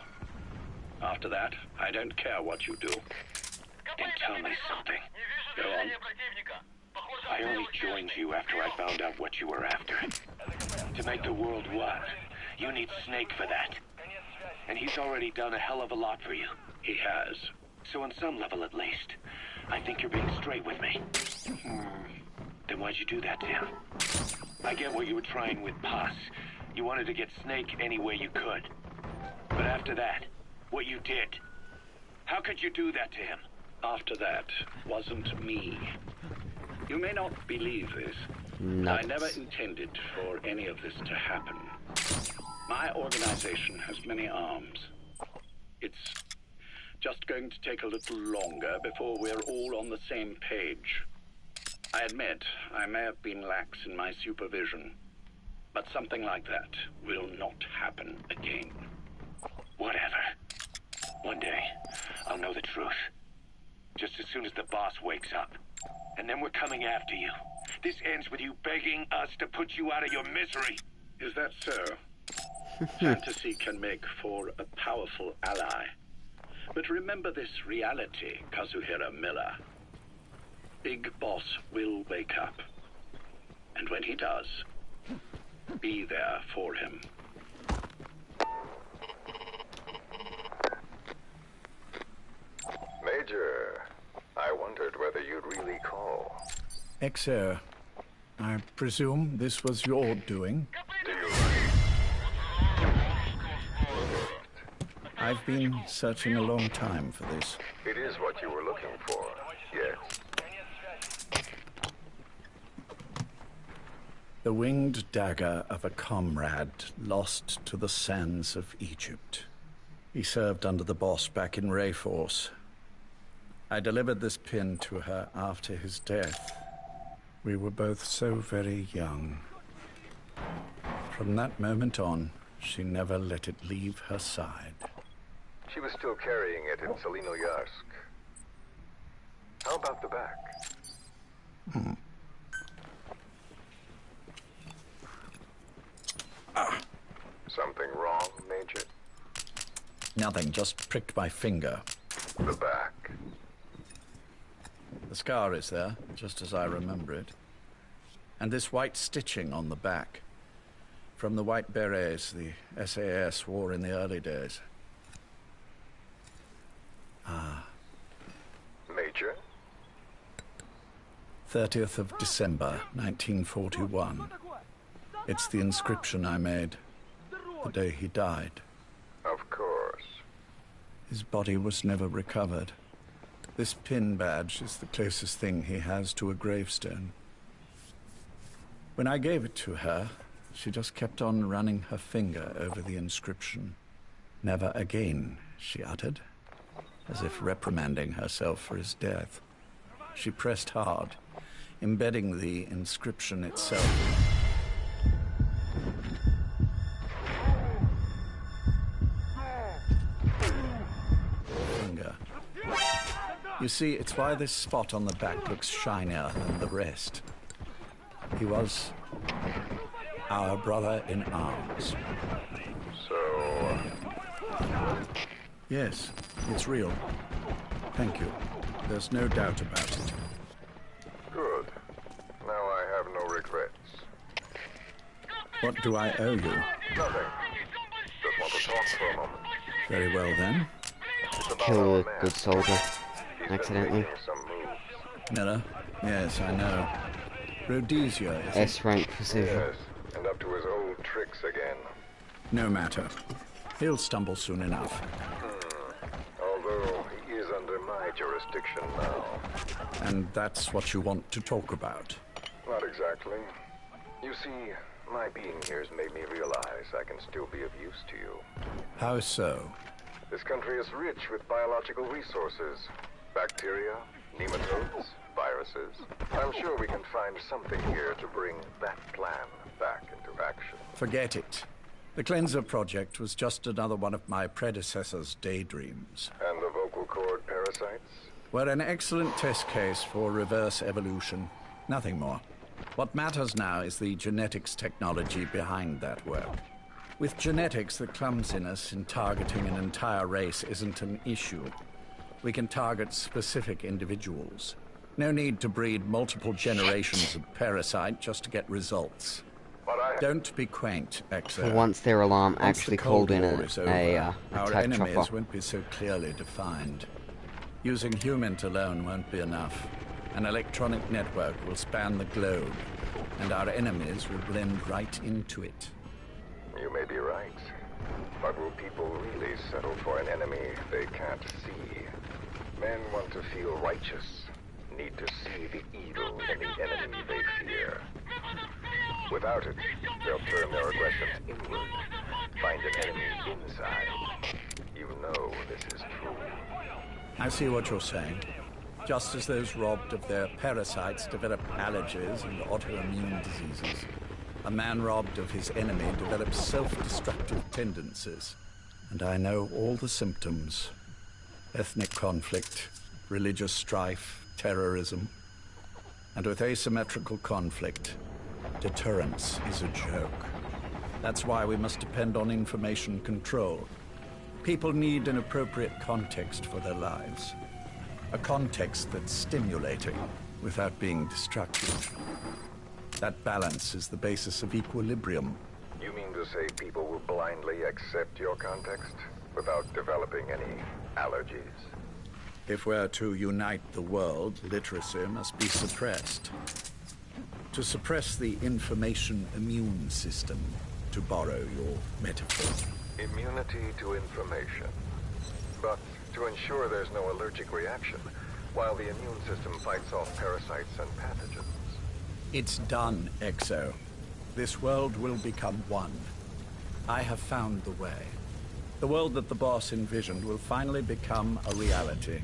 After that, I don't care what you do. Then tell me something. Go on. I only joined you after I found out what you were after. To make the world one, you need Snake for that. And he's already done a hell of a lot for you. He has. So on some level at least, I think you're being straight with me. Then why'd you do that to him? I get what you were trying with Paz. You wanted to get Snake any way you could. But after that, what you did, how could you do that to him? After that wasn't me. You may not believe this. I never intended for any of this to happen. My organization has many arms. It's just going to take a little longer before we're all on the same page. I admit I may have been lax in my supervision, but something like that will not happen again. Whatever. One day, I'll know the truth. Just as soon as the boss wakes up. And then we're coming after you. This ends with you begging us to put you out of your misery. Is that so? Fantasy can make for a powerful ally. But remember this reality, Kazuhira Miller. Big Boss will wake up. And when he does, be there for him. Major, I wondered whether you'd really call. XO, I presume this was your doing? Do you? I've been searching a long time for this. It is what you were looking for, yes. The winged dagger of a comrade lost to the sands of Egypt. He served under the boss back in Rayforce. I delivered this pin to her after his death. We were both so very young. From that moment on, she never let it leave her side. She was still carrying it in Selinoyarsk. How about the back? Something wrong, Major? Nothing, just pricked my finger. The back. The scar is there, just as I remember it. And this white stitching on the back. From the white berets the SAS wore in the early days. Major? 30th of December, 1941. It's the inscription I made the day he died. Of course. His body was never recovered. This pin badge is the closest thing he has to a gravestone. When I gave it to her, she just kept on running her finger over the inscription. Never again, she uttered, as if reprimanding herself for his death. She pressed hard, embedding the inscription itself. Finger. You see, it's why this spot on the back looks shinier than the rest. He was our brother in arms. So... Yes, it's real. Thank you. There's no doubt about it. Good. Now I have no regrets. What do I owe you? Nothing. Just want to talk for a moment. Very well, then. It's about Kill our a man. good soldier. He's been Accidentally. making some moves. Miller? Yes, I know. Rhodesia, is it? S-rank precision. Yes, and up to his old tricks again. No matter. He'll stumble soon enough. Although he is under my jurisdiction now. And that's what you want to talk about. Not exactly. You see, my being here has made me realize I can still be of use to you. How so? This country is rich with biological resources. Bacteria, nematodes, viruses. I'm sure we can find something here to bring that plan back into action. Forget it. The Cleanser Project was just another one of my predecessor's daydreams. And the vocal cord parasites? We're an excellent test case for reverse evolution. Nothing more. What matters now is the genetics technology behind that work. With genetics, the clumsiness in targeting an entire race isn't an issue. We can target specific individuals. No need to breed multiple generations of parasite just to get results. But Don't be quaint, Exo. For once, their alarm Once actually the Cold called in War is over, a our attack enemies chopper. won't be so clearly defined. Using humans alone won't be enough. An electronic network will span the globe, and our enemies will blend right into it. You may be right. But will people really settle for an enemy they can't see? Men want to feel righteous, need to see the evil in the enemy they fear. Without it, they'll turn their aggressions inward, find an enemy inside. You know this is true. I see what you're saying. Just as those robbed of their parasites develop allergies and autoimmune diseases, a man robbed of his enemy develops self-destructive tendencies. And I know all the symptoms. Ethnic conflict, religious strife, terrorism. And with asymmetrical conflict, deterrence is a joke. That's why we must depend on information control. People need an appropriate context for their lives. A context that's stimulating without being destructive. That balance is the basis of equilibrium. You mean to say people will blindly accept your context without developing any allergies? If we're to unite the world, literacy must be suppressed. To suppress the information immune system, to borrow your metaphor. Immunity to information. But to ensure there's no allergic reaction, while the immune system fights off parasites and pathogens. It's done, Exo. This world will become one. I have found the way. The world that the boss envisioned will finally become a reality.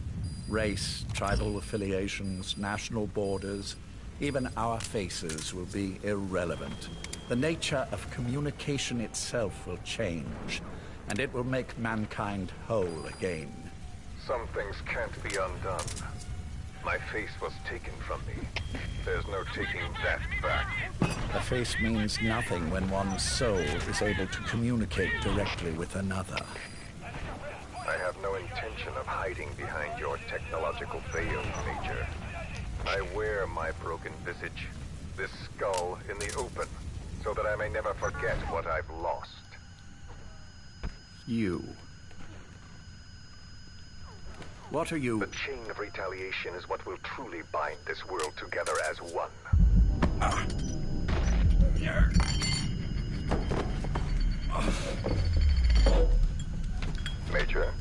Race, tribal affiliations, national borders, even our faces will be irrelevant. The nature of communication itself will change, and it will make mankind whole again. Some things can't be undone. My face was taken from me. There's no taking that back. A face means nothing when one's soul is able to communicate directly with another. I have no intention of hiding behind your technological veil, Major. I wear my broken visage, this skull, in the open, so that I may never forget what I've lost. You. What are you? The chain of retaliation is what will truly bind this world together as one. Major?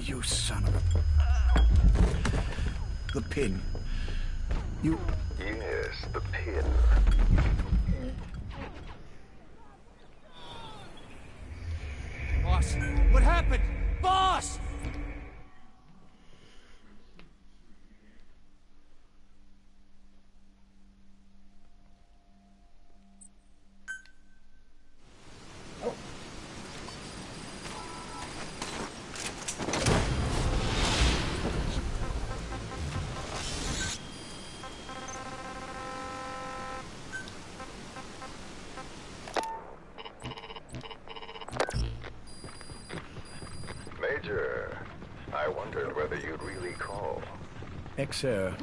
You son of a... The pin. You... Yes, the pin. Boss, what happened? Boss! Major, I wondered whether you'd really call. Exo,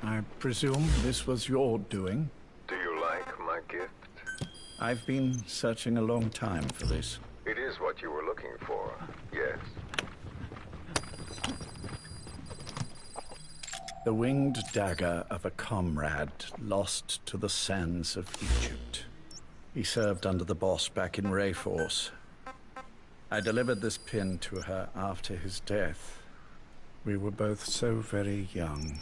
I presume this was your doing? Do you like my gift? I've been searching a long time for this. It is what you were looking for, yes. The winged dagger of a comrade lost to the sands of Egypt. He served under the boss back in Rayforce. I delivered this pin to her after his death. We were both so very young.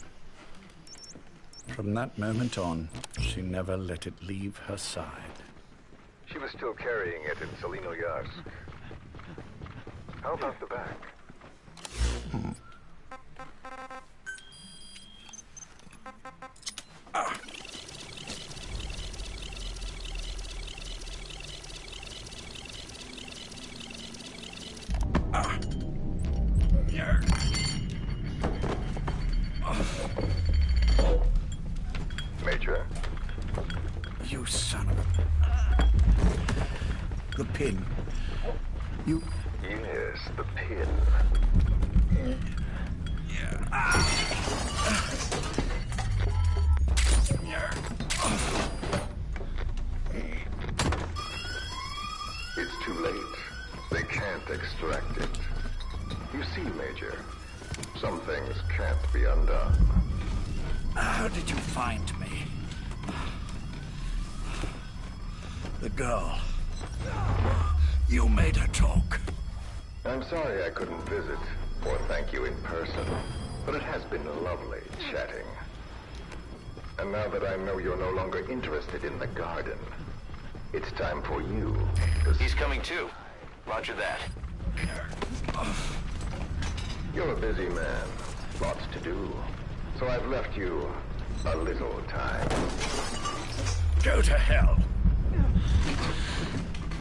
From that moment on, she never let it leave her side. She was still carrying it in Selino-Yarsk. How about the back? Major? You son of a... The pin. You... Yes, the pin. see, Major, some things can't be undone. How did you find me? The girl. You made her talk. I'm sorry I couldn't visit or thank you in person, but it has been lovely chatting. And now that I know you're no longer interested in the garden, it's time for you to... He's coming too. Roger that. You're a busy man. Lots to do. So I've left you a little time. Go to hell.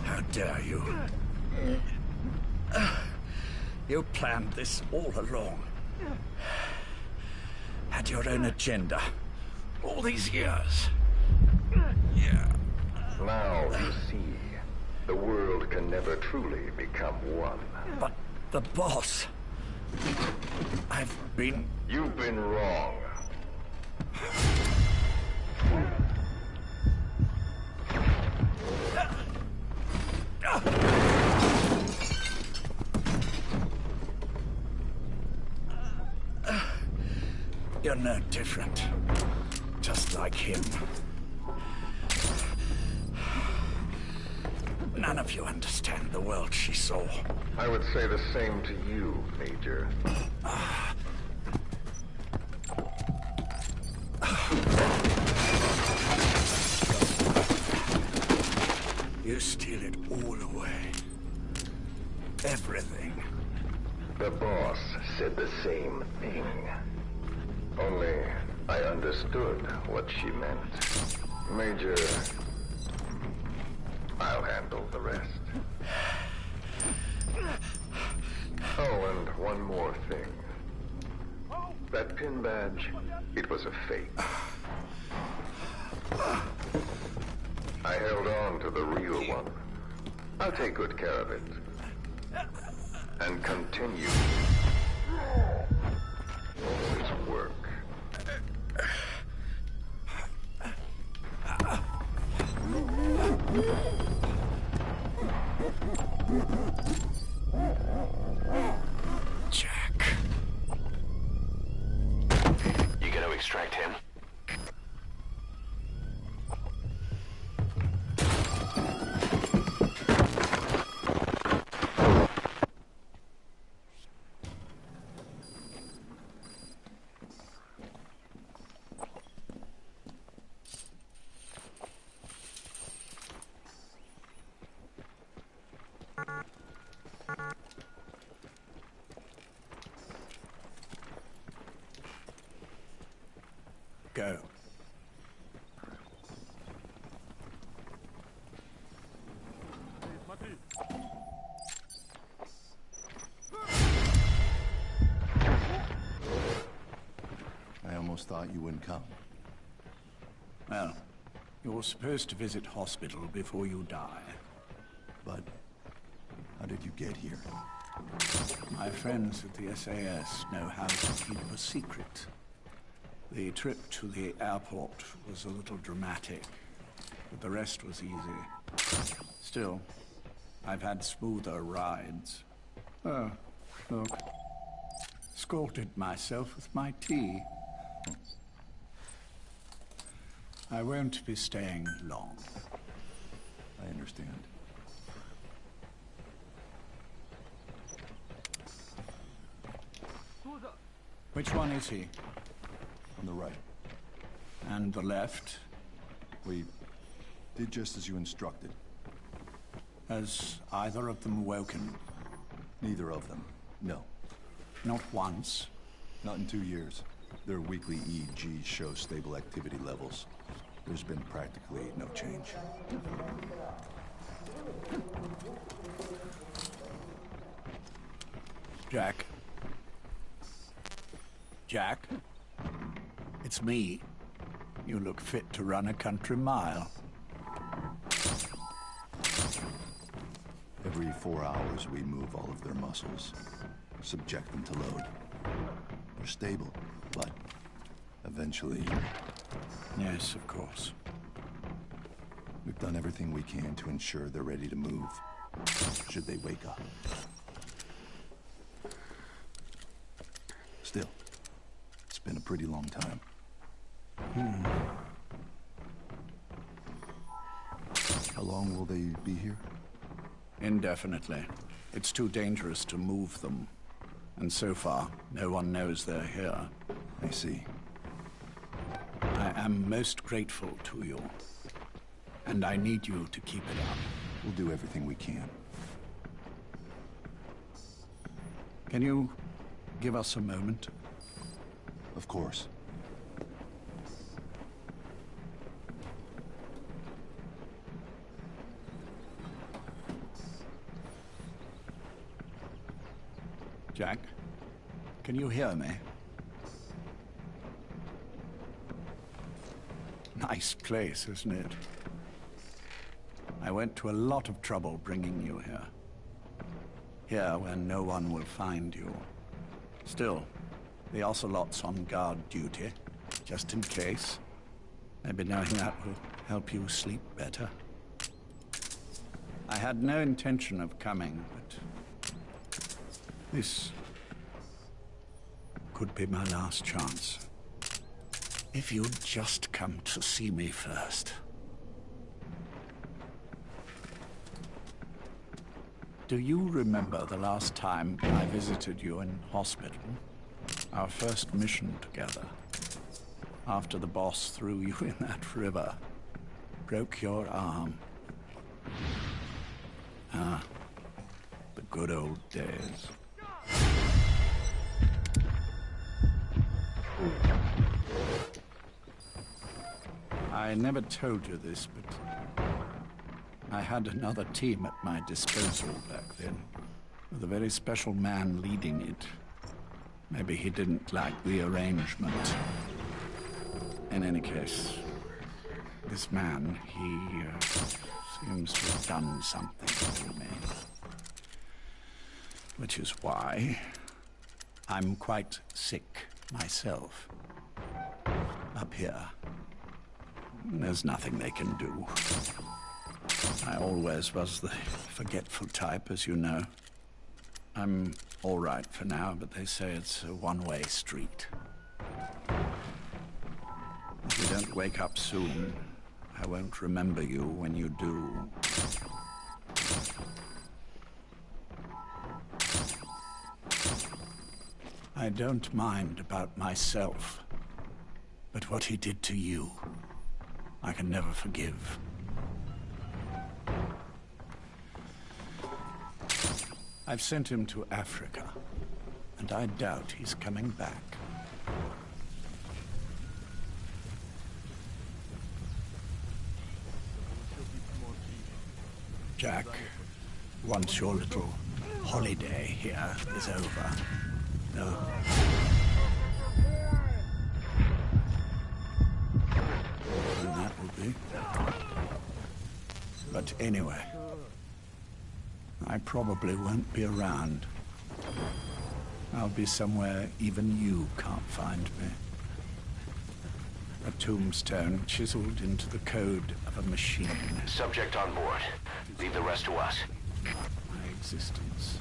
How dare you? You planned this all along. Had your own agenda. All these years. Yeah. Now you see, the world can never truly become one. But the boss... You've been wrong. You're no different. Just like him. None of you understand the world she saw. I would say the same to you, Major. You steal it all away. Everything. The boss said the same thing. Only I understood what she meant. Major, I'll handle the rest. Oh, and one more thing. That pin badge, it was a fake. I held on to the real one. I'll take good care of it. And continue. Always work. Jack. You gonna extract him? Go. I almost thought you wouldn't come. Well, you're supposed to visit hospital before you die. But how did you get here? My friends at the SAS know how to keep a secret. The trip to the airport was a little dramatic, but the rest was easy. Still, I've had smoother rides. Oh, look. Scalded myself with my tea. I won't be staying long. I understand. Which one is he? On the right. And the left? We did just as you instructed. Has either of them woken? Neither of them, no. Not once? Not in 2 years. Their weekly EEGs show stable activity levels. There's been practically no change. Jack? Jack? It's me. You look fit to run a country mile. Every 4 hours, we move all of their muscles, subject them to load. They're stable, but eventually... Yes, of course. We've done everything we can to ensure they're ready to move, should they wake up. Still, it's been a pretty long time. How long will they be here? Indefinitely. It's too dangerous to move them. And so far, no one knows they're here. I see. I am most grateful to you. And I need you to keep it up. We'll do everything we can. Can you give us a moment? Of course. Jack, can you hear me? Nice place, isn't it? I went to a lot of trouble bringing you here. Here, where no one will find you. Still, the Ocelot's on guard duty, just in case. Maybe knowing that will help you sleep better. I had no intention of coming, but this could be my last chance. If you'd just come to see me first. Do you remember the last time I visited you in hospital? Our first mission together. After the boss threw you in that river. Broke your arm. Ah, the good old days. I never told you this, but I had another team at my disposal back then, with a very special man leading it. Maybe he didn't like the arrangement. In any case, this man, he seems to have done something to me. Which is why I'm quite sick myself. Up here, there's nothing they can do. I always was the forgetful type, as you know. I'm all right for now, but they say it's a one-way street. If you don't wake up soon, I won't remember you when you do. I don't mind about myself, but what he did to you, I can never forgive. I've sent him to Africa, and I doubt he's coming back. Jack, once your little holiday here is over, no. And that will be. But anyway, I probably won't be around. I'll be somewhere even you can't find me. A tombstone chiseled into the code of a machine. Subject on board. Leave the rest to us. My existence.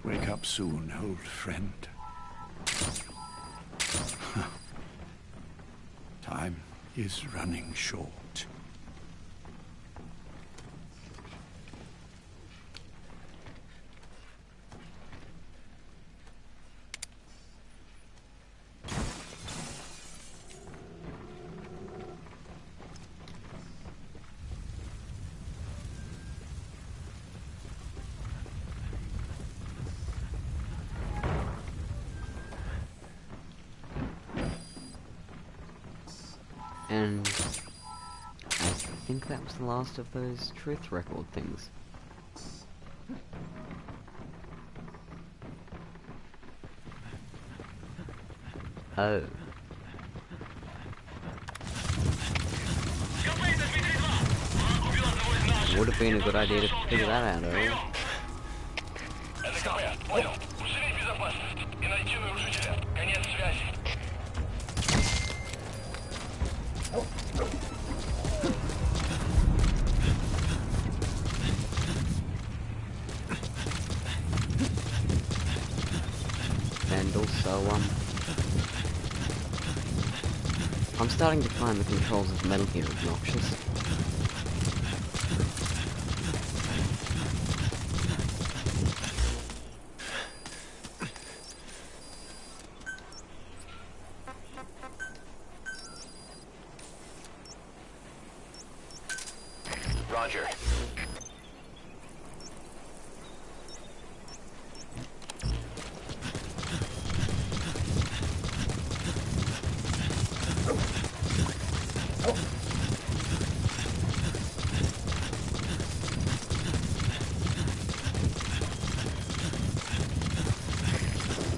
Wake up soon, old friend. Time is running short. And I think that was the last of those truth record things. Oh. Would have been a good idea to figure that out earlier. So, I'm starting to find the controls of Metal Gear obnoxious. Roger.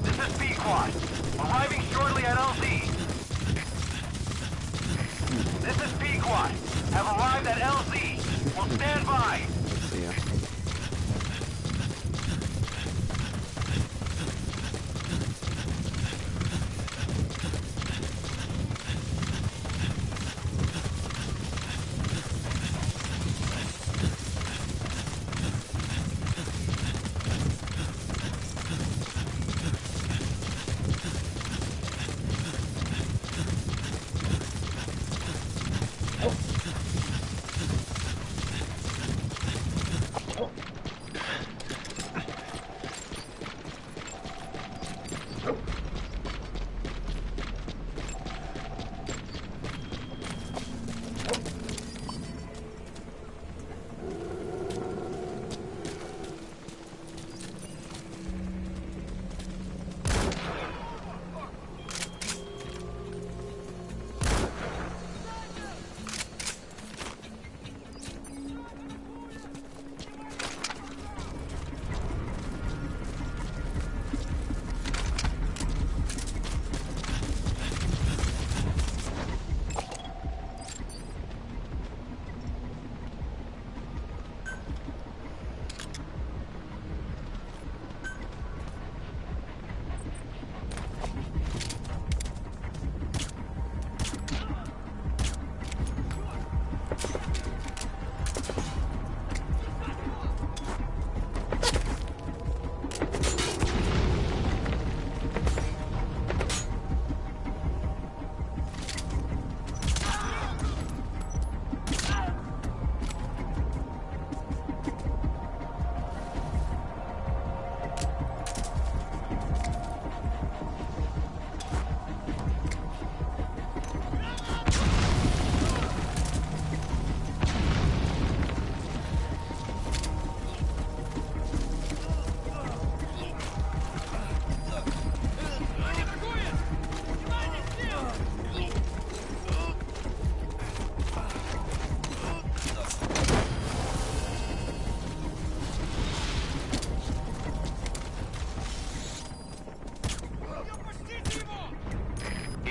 This is P-Quad. Arriving shortly at LZ. This is P-Quad. Have arrived at LZ. Will stand by. See ya.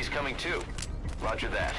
Coming too. Roger that.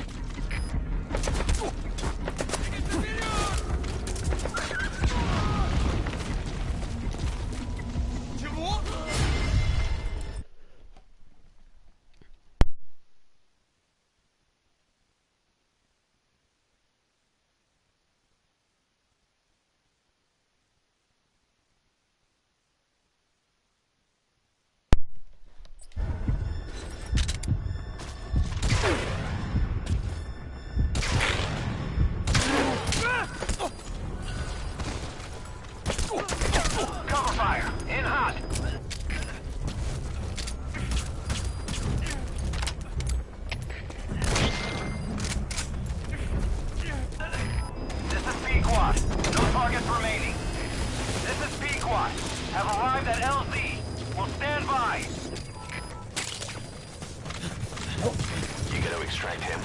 Cover fire. In hot. This is P-Quad. No targets remaining. This is P-Quad. Have arrived at LZ. Will stand by. You gotta extract him.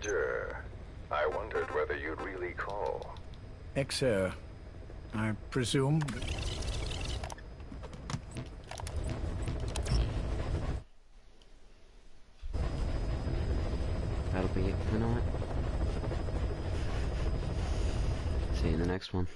Roger. I wondered whether you'd really call. XO, I presume. That'll be it for tonight. See you in the next one.